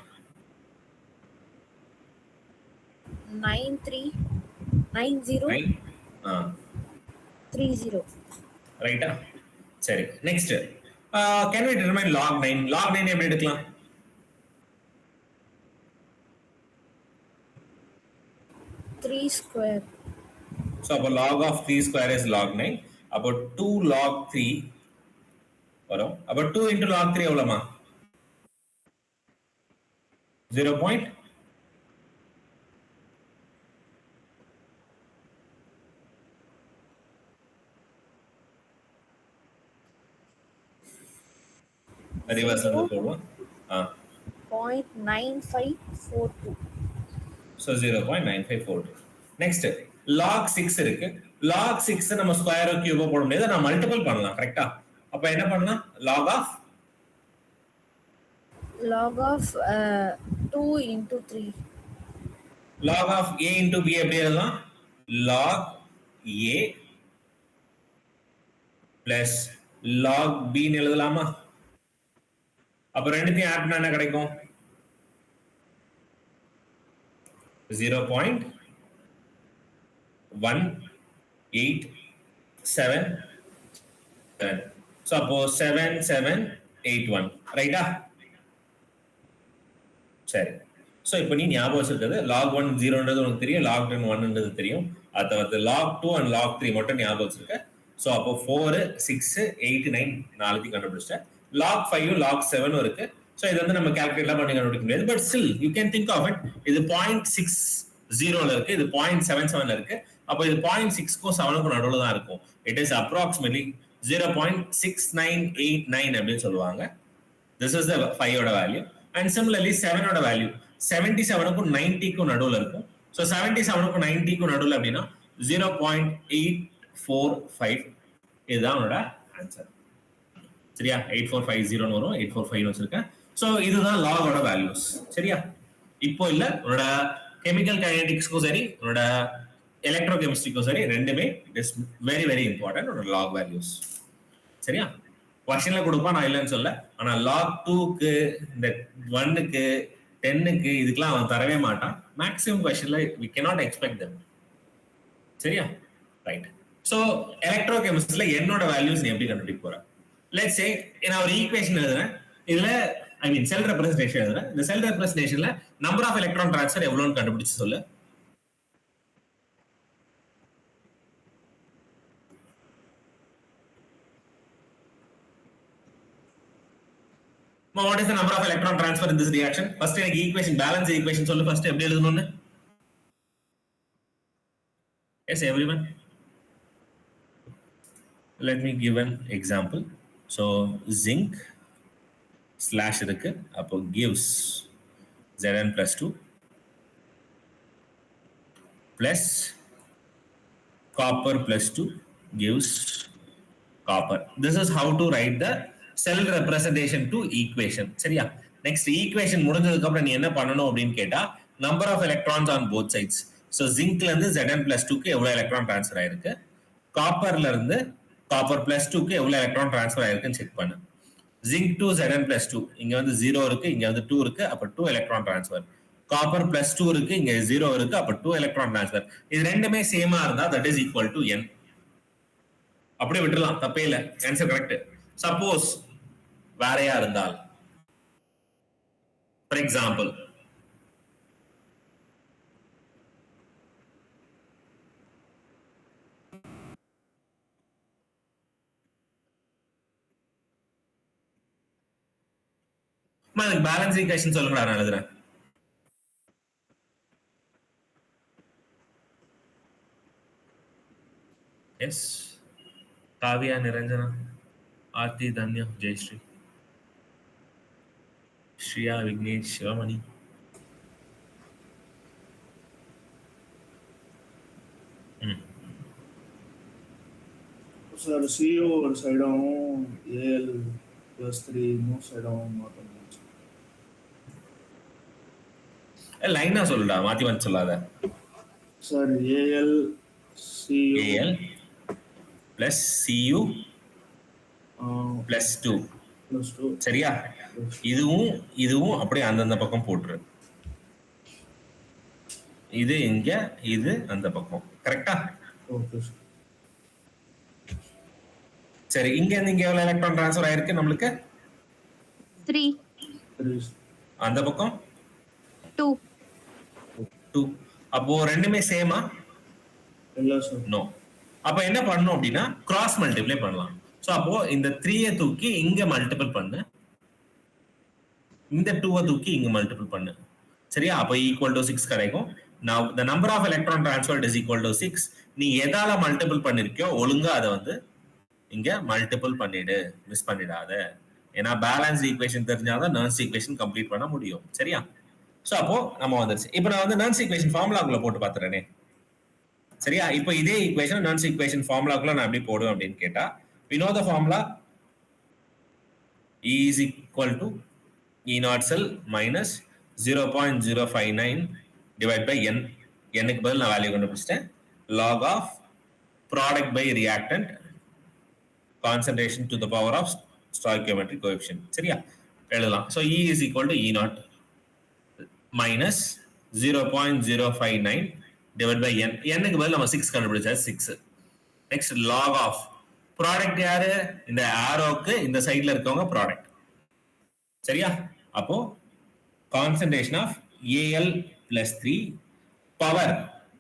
9390 30. Right? சரி, next. Can we determine log 9? log 9 எப்படி எடுக்கலாம்? square. So அப்போ log of 3 square is log 9. அப்போ 2 log 3 வரும். அப்போ 2 into log 3 எவ்வளவுமா? 0. ரிவர்ஸ்ல இருந்து போடுவோம். 0.9542. ஸோ 0.9542. நெக்ஸ்ட் log 6 இருக்கு. log 6 நம்ம ஸ்கொயரோ கியூபோ போட முடியாது, நான் மல்டிபிள் பண்ணலாம். கரெக்டா? அப்ப என்ன பண்ணலாம்? log of 2 into 3. log of a into b எப்படி எழுதலாம்? log a plus log b ன்னு எழுதலாமா? அப்ப ரெண்டுத்தையும் ஆட் பண்ணா என்ன கிடைக்கும்? 0.1877. So அப்போ 7781 ரைட்டா? சரி. ஸோ இப்போ நீ ஞாபகம் வச்சிருக்கிறது log 1 0ன்றது உனக்கு தெரியும், log 10 1ன்றது தெரியும். அதை வந்து log 2 and log 3 மட்டும் ஞாபகம் வச்சிருக்க. ஸோ அப்போ 4 6 8 9 நாளைக்கு கண்டுபிடிச்சிட்டேன். log 5 log 7 இருக்கு. ஸோ இது வந்து நம்ம கால்குலேட்லாம் பண்ணி கண்டுபிடிக்க முடியாது. But still you can think of it. இது 0.60 இருக்கு, இது 0.77 இருக்கு. அப்போ இது 0.6க்கும் 7க்கும் நடுவில் தான் இருக்கும். இட் இஸ் அப்ராக்சிமேட்லி 0.6989 அப்படின்னு சொல்லுவாங்க. திஸ் இஸ் த 5ஓட வேல்யூ. அண்ட் சிமிலர்லி 7ஓட வேல்யூ 77க்கும் 90க்கும் நடுவில் இருக்கும். ஸோ 77க்கும் 90க்கும் நடுவில் அப்படின்னா 0.845 இதுதான் உன்னோட ஆன்சர். சரியா? 8450 வரும், 845 வச்சிருக்கேன். ஸோ இதுதான் லாகோட வேல்யூஸ். சரியா? இப்போ இல்ல, உன்னோட கெமிக்கல் கைனடிக்ஸ்க்கும் சரி, உன்னோட எலக்ட்ரோ கெமிஸ்ட்ரிக்கும் சரி, ரெண்டுமே it is very very important உன்னோட லாக் வேல்யூஸ். சரியா? கொஸ்டின்ல கொடுப்பா, நான் இல்லைன்னு சொல்ல. ஆனா லாக் 2க்கு, இந்த 1க்கு, 10க்கு இதுக்கெல்லாம் அவன் தரவே மாட்டான். மேக்ஸிமம் கொஸ்டின்ல we cannot expect them. சரியா? ரைட். ஸோ எலக்ட்ரோ கெமிஸ்ட்ரியில என்னோட வேல்யூஸ் நீ எப்படி கண்டுபிடிக்க போற? லெட்ஸ் சே நான் ஒரு ஈக்குவேஷன் எழுதுறேன். இதுல செல் ரெப்ரசன்டேஷன் எழுதுறேன். இந்த செல் ரெப்ரசன்டேஷன்ல நம்பர் ஆஃப் எலக்ட்ரான் ட்ரான்ஸ்ஃபர் எவ்வளவுன்னு கண்டுபிடிச்சு சொல்லு. What is the number of electron transfer in this reaction? First எனக்கு equation, balance equation சொல்லு. first எப்படி எழுதணும்னு? Yes, everyone. Let me give an example. So zinc slash இருக்கு, அப்போ gives Zn plus 2 plus copper plus 2 gives copper. This is how to write the cell representation to equation. சரியா? next equation முடிஞ்சதுக்கு அப்புறம் நீ என்ன பண்ணணும் அப்படின்னு கேட்டா, number of electrons on both sides. so zincல இருந்து Zn plus 2 க்கு எவ்வளவு எலக்ட்ரான் ட்ரான்ஸ்ஃபர் ஆயிருக்கு, காப்பர்ல இருந்து காப்பர் plus 2 க்கு எவ்வளவு எலக்ட்ரான் ட்ரான்ஸ்ஃபர் ஆயிருக்குன்னு செக் பண்ணு. zinc to Zn plus 2, இங்க வந்து 0 இருக்கு, இங்க வந்து 2 இருக்கு, அப்ப 2 எலக்ட்ரான் ட்ரான்ஸ்ஃபர். காப்பர் plus 2 இருக்கு, இங்க 0 இருக்கு, அப்ப 2 எலக்ட்ரான் ட்ரான்ஸ்ஃபர். இது ரெண்டுமே சேமா இருந்தா that is equal to n. அப்படியே விட்டுறலாம், தப்பே இல்ல, ஆன்சர் கரெக்ட். சப்போஸ் வேறையா இருந்தால், ஃபார் எக்ஸாம்பிள் பேலன்ஸ் ஈக்குவேஷன் சொல்லுங்க, நான் எழுதுறேன். Yes, Kavya, Niranjana, Aarthi, Dhanya, Jayashree, Shriya, Vignesh, Sivamani. Sir CO ஒரு சைடாகவும் AL +3 இன்னொரு சைடாகவும் மாற்றணும். லைனா சொல்லுடா, மாத்தி வந்து சொல்லாத. Sir AL CO AL plus CU plus 2. சரியா? இதுவும் இதுவும் அப்படியே அந்தந்த பக்கம் போட்டுரு. இது இங்க, இது அந்த பக்கம். கரெக்டா? Okay sir. சரி, இங்க இருந்து இங்க எவ்வளவு எலக்ட்ரான் ட்ரான்ஸ்ஃபர் ஆயிருக்கு நம்மளுக்கு? 3. அந்த பக்கம் 2. 2. அப்போ ரெண்டுமே சேமா? இல்ல சார். நோ. அப்ப என்ன பண்ணணும் அப்படின்னா கிராஸ் மல்டிப்ளை பண்ணலாம். சோ அப்போ இந்த 3 தூக்கி இங்க மல்டிபிள் பண்ணு, இந்த 2 தூக்கி இங்க மல்டிபிள் பண்ணு. சரியா? அப்ப ஈக்குவல் டு 6 கிடைக்கும். now the number of electron transferred is equal to 6. நீ எதால மல்டிபிள் பண்ணிருக்கியோ ஒழுங்கா அதை வந்து இங்க மல்டிபிள் பண்ணிடு, மிஸ் பண்ணிடாத. ஏன்னா பேலன்ஸ் ஈக்குவேஷன் தெரிஞ்சாதான் நர்ன்ஸ் ஈக்குவேஷன் கம்ப்ளீட் பண்ண முடியும். சரியா? சோ அப்போ நம்ம வந்துருச்சு. இப்போ நான் வந்து நர்ன்ஸ் ஈக்குவேஷன் ஃபார்முலாக்குள்ள போட்டு பாத்துறேனே. சரியா? இப்போ இதே ஈக்குவேஷன் நர்ன்ஸ் ஈக்குவேஷன் ஃபார்முலாக்குள்ள நான் எப்படி போடுவேன் அப்படின்னு கேட்டா, we know the formula E is equal to E naught cell minus 0.059 divided by n. n-க்கு பதில் நான் வேல்யூ கண்டுபிடிச்சிட்டேன். log of product by reactant concentration to the power of stoichiometric coefficient. சரியா? எழுதலாம். So E is equal to E naught minus 0.059 divided by n. n-க்கு பதில் நம்ம 6 கண்டுபிடிச்சா 6. Next log of product யாரு? இந்த ஆரோக்கு இந்த சைடுல இருக்கவங்க ப்ராடக்ட். சரியா? அப்போ concentration of AL plus 3 power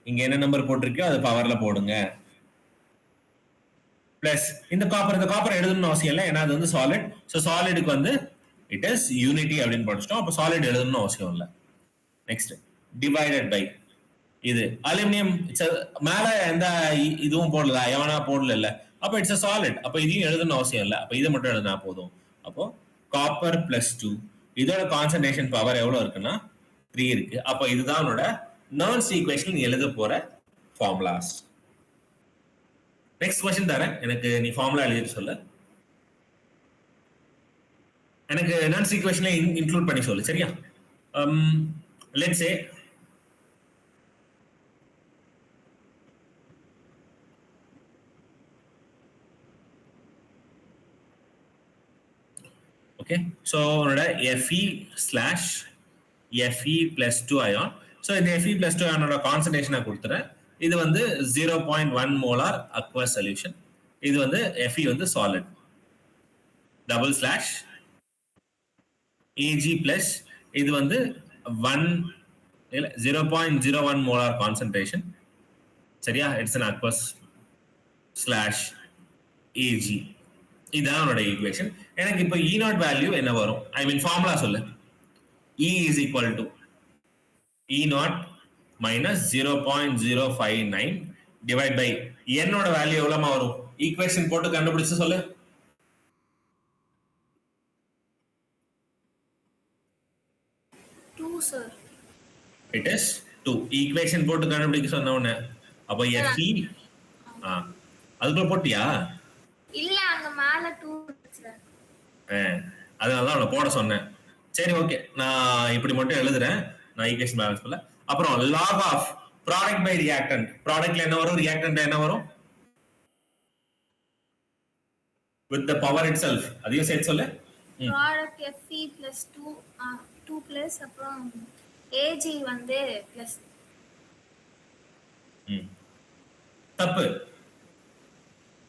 இங்க என்ன நம்பர் போட்டிருக்கோ அது பவர்ல போடுங்க. பிளஸ் இந்த காப்பர் எழுதணும்னு அவசியம் இல்லை, ஏன்னா அது வந்து சாலிட். ஸோ சாலிடுக்கு வந்து இட் இஸ் யூனிட்டி அப்படின்னு படிச்சிட்டோம். அப்போ சாலிட் எழுதணும்னு அவசியம் இல்லை. நெக்ஸ்ட் டிவைடட் பை இது அலுமினியம் மேல எந்த இதுவும் போடல, எவனா போடல இல்ல, அப்ப இட்ஸ் அ சாலிட். அப்ப இதையும் எழுதணும் அவசியம் இல்லை, அப்ப இதை மட்டும் எழுதினா போதும். அப்போ காப்பர் பிளஸ் 2 இதோட கான்சன்ட்ரேஷன் பவர் எவ்வளவு இருக்குன்னா 3 இருக்கு. அப்ப இதுதான் என்னோட நர்ன்ஸ் ஈக்குவேஷன் எழுத போற ஃபார்முலாஸ். நெக்ஸ்ட் क्वेश्चन தரேன், எனக்கு நீ ஃபார்முலா எழுதிட்டு சொல்லு. எனக்கு நர்ன்ஸ் ஈக்குவேஷன்ல இன்க்ளூட் பண்ணி சொல்லு. சரியா? லெட்ஸ் சே okay, so உன்னோட Fe slash Fe plus 2 ion. so இந்த Fe plus 2 ion ஓட கான்சன்ட்ரேஷன் நான் கொடுத்துறேன். இது வந்து 0.1 molar aqueous solution. இது வந்து Fe வந்து solid. double slash Ag plus இது வந்து 0.01 molar concentration. சரியா? it's an aqueous slash Ag. இதான் என்னோட ஈக்குவேஷன். எனக்கு இப்போ E நாட் வேல்யூ என்ன வரும்? ஐ மீன் ஃபார்முலா சொல்லு. E is equal to E not minus 0.059 divide by n ஓட வேல்யூ எவ்வளவு வரும்? ஈக்குவேஷன் போட்டு கண்டுபிடிச்சு சொல்லு. Sir it is 2. ஈக்குவேஷன் போட்டு கண்டுபிடிக்க சொன்ன உடனே அப்போ Fe அதுக்குள்ள போட்டியா? இல்ல, அங்க மேல 2 அதனால தான் அவனை போட சொன்னேன். சரி ஓகே, நான் இப்படி மட்டும் எழுதுறேன். நான் ஈக்குவேஷன் பேலன்ஸ் பண்ணல. அப்புறம் log of product by reactant. ப்ராடக்ட்ல என்ன வரும், ரியாக்டன்ட் என்ன வரும்? with the power itself. அதையும் சேர்த்து சொல்லு. ப்ராடக்ட் Fe plus 2 plus அப்புறம் Ag வந்து plus தப்பு.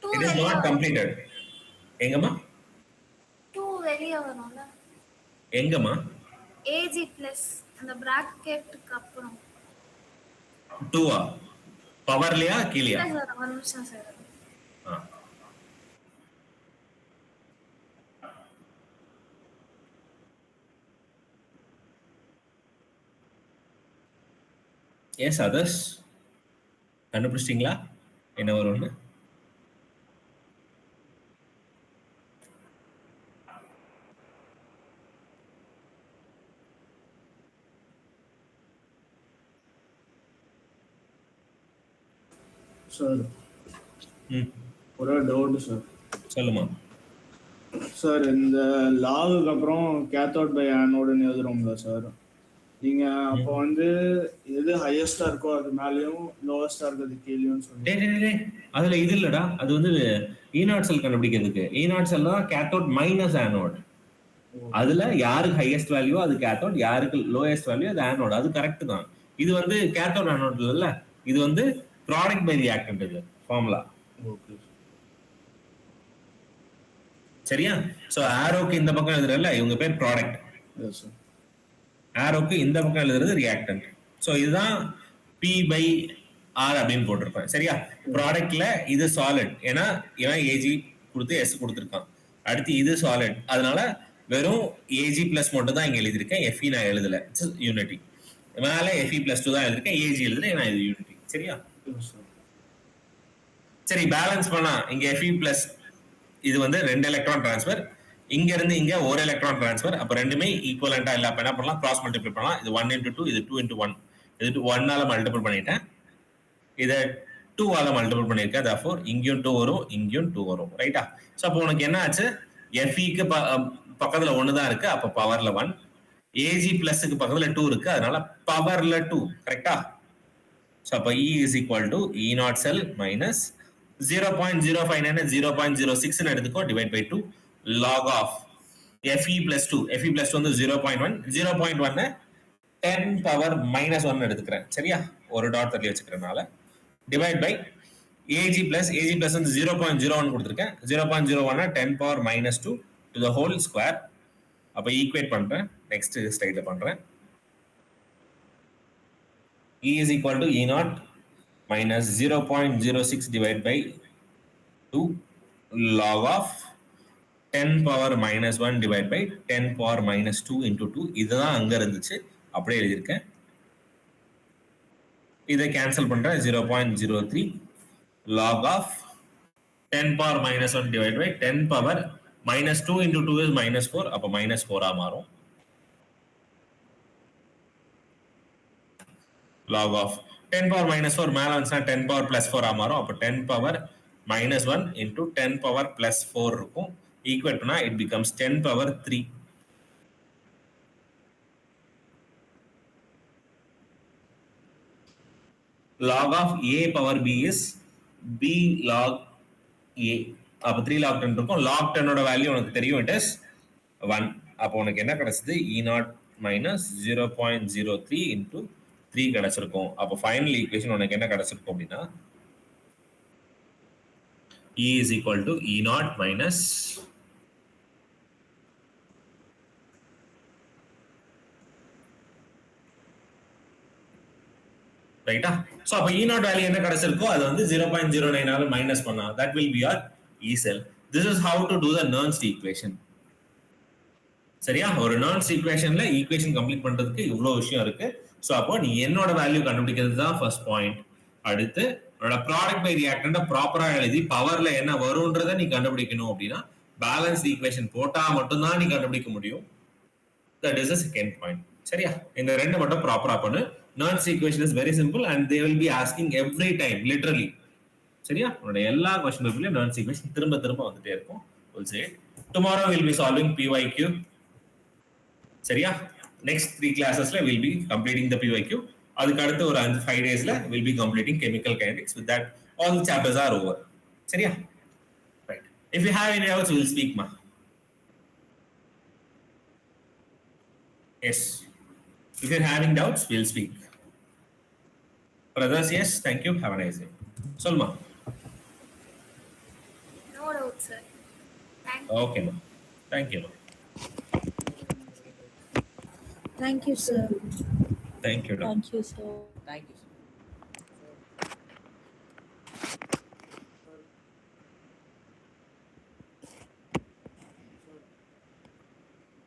it is not completed. எங்கம்மா 2 வெளிய வரும்ல? எங்கம்மா Ag plus அந்த பிராக்கெட்டுக்கு அப்புறம் 2 பவர்லயா கீழயா? சார் ஒரு நிமிஷம் சார். எஸ் அதர்ஸ் கண்டுபிடிச்சிட்டீங்களா என்ன வரும்னு? சார் ஒரு டவுட் சார். சொல்லுமா சார், இந்த லாகுக்கு அப்புறம் கேத்தோட் பை ஆனோடுன்னு எழுதுறோம்ல சார், நீங்க அப்போ வந்து எது ஹையஸ்டா இருக்கோ அது மேலயும் லோவஸ்டா இருக்கிறது கீழயும் சொல்லுங்க. அதுல இது இல்லடா, அது வந்து E நாட் செல் கண்டுபிடிக்கிறதுக்கு. E நாட் செல் தான் கேத்தோட் மைனஸ் ஆனோட். அதுல யாருக்கு ஹையஸ்ட் வேல்யூ அது கேத்தோட், யாருக்கு லோயஸ்ட் வேல்யூ அது ஆனோட். அது கரெக்ட் தான். இது வந்து கேத்தோட் ஆனோட் இல்ல, இது வந்து ப்ராடக்ட் பை ரியாக்டன்ட். இது ஃபார்முலா. ஓகே சரியா? சோ ஆரோக்கு இந்த பக்கம் எழுதுறல இவங்க பேர் ப்ராடக்ட். Yes sir. ஆரோக்கு இந்த பக்கம் எழுதுறது ரியாக்டன்ட். சோ இதுதான் P by R அப்படின்னு போட்டிருப்பேன். சரியா? ப்ராடக்ட்ல இது சாலிட், ஏன்னா இவன் Ag கொடுத்து S கொடுத்துருக்கான். அடுத்து இது சாலிட், அதனால வெறும் Ag பிளஸ் மட்டும் தான் இங்க எழுதியிருக்கேன். Fe நான் எழுதல, யூனிட்டி. மேல Fe பிளஸ் 2 தான் எழுதிருக்கேன், Ag எழுதுறேன், நான் இது யூனிட்டி. சரியா? சரி, பேலன்ஸ் பண்ணா இங்க Fe பிளஸ் இது வந்து 2 எலக்ட்ரான் டிரான்ஸ்ஃபர், இங்க இருந்து இங்க ஒரு எலக்ட்ரான் ட்ரான்ஸ்ஃபர். அப்ப ரெண்டுமே ஈக்குவலண்டா இல்ல. அப்ப என்ன பண்ணலாம்? கிராஸ் மல்டிப்ளை பண்ணலாம். இது 1 into 2, இது 2 into 1. இது 1 ஆல மல்டிபிள் பண்ணிட்டேன். இத 2 ஆல மல்டிபிள் பண்ணிருக்கேன். therefore இங்கேயும் 2 வரும், இங்கேயும் 2 வரும். ரைட்டா? சோ அப்போ உனக்கு என்ன ஆச்சு? Fe க்கு பக்கத்துல 1 தான் இருக்கு. அப்ப பவர்ல 1. Ag பிளஸ்க்கு பக்கத்துல 2 இருக்கு. அதனால பவர்ல 2. கரெக்ட்டா? சோ அப்ப E is equal to E naught cell minus 0.059 0.06 ன்னு எடுத்துக்கோ, divide by 2 log of Fe plus 2. Fe plus 2 வந்து 0.1. 0.1 10 power minus 1 எடுத்துக்கிறேன். சரியா? ஒரு டாட் தள்ளி வச்சுக்கிறனால divide by Ag plus வந்து 0.01 கொடுத்திருக்கேன். 0.01 10 power minus 2 to the whole square. அப்ப ஈக்குவேட் பண்றேன். நெக்ஸ்ட் ஸ்லைட்ல பண்றேன். E is equal to E naught minus 0.06 divided by 2 log of 10 power minus 1 divided by 10 power minus 2 into 2. இதுதான் அங்க இருந்துச்சு. அப்படியே எழுதியிருக்கேன். இதை கேன்சல் பண்றேன். 0.03 log of 10 power minus 1 divided by 10 power minus 2 into 2 is minus 4. அப்ப minus 4 ஆ மாறும். log of 10 power minus 4 மேல வந்துச்சுன்னா 10 power plus 4 ஆ மாறும். அப்ப 10 power minus 1 into 10 power plus 4 இருக்கும். ஈக்குவேட் பண்ணா it becomes 10 power 3. log of a power b is b log a. அப்ப 3 log 10 இருக்கும். log 10 ஓட வேல்யூ உனக்கு தெரியும், it is 1. அப்போ உனக்கு என்ன கிடைச்சது? E naught minus 0.03 into 3 கிடைச்சிருக்கும். அப்போ ஃபைனல் ஈக்குவேஷன் உனக்கு என்ன கிடைச்சிருக்கும் அப்படின்னா E is equal to E naught minus ரைட்டா? சோ அப்ப E naught வேல்யூ என்ன கிடைச்சிருக்கோ அது வந்து 0.09 ஆல மைனஸ் பண்ணா that will be your E cell. This is how to do the Nernst equation. சரியா? ஒரு Nernst equationல ஈக்குவேஷன் கம்ப்ளீட் பண்றதுக்கு இவ்வளவு விஷயம் இருக்கு. சோ அப்போ நீ என்னோட வேல்யூ கண்டுபிடிக்கிறது தான் ஃபர்ஸ்ட் பாயிண்ட். அடுத்து உன்னோட ப்ராடக்ட் பை ரியாக்டன்ட் ப்ராப்பரா எழுதி பவர்ல என்ன வரும்ன்றதை நீ கண்டுபிடிக்கணும் அப்படின்னா பேலன்ஸ் ஈக்குவேஷன் போட்டா மட்டும் தான் நீ கண்டுபிடிக்க முடியும். That is the second point. சரியா? இந்த ரெண்டு மட்டும் ப்ராப்பரா பண்ணு. Nernst equation is very simple and they will be asking every time literally. சரியா? உன்னோட எல்லா क्वेश्चन பேப்பர்லயும் Nernst equation திரும்ப திரும்ப வந்துட்டே இருக்கும். We'll say it. Tomorrow we'll be solving PYQ. சரியா? Next 3 classes la we'll be completing the PYQ. அதுக்கு அடுத்து ஒரு 5 daysல we'll be completing chemical kinetics. With that all the chapters are over. சரியா? Right. If you have any doubts we'll speak ma. Yes. If you're having doubts, we'll speak. Brothers, yes, thank you. Have a nice day. Solma. No doubt, sir. Thank you. Okay, ma. Thank you, ma. Thank you, sir. Thank you, Thank you, sir. Thank you, sir.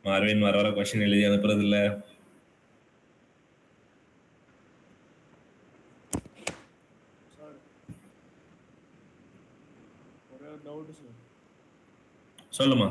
Marvin, வர question எழுதி அனுப்புறது இல்ல. ஒரே doubt sir. சொல்லுமா.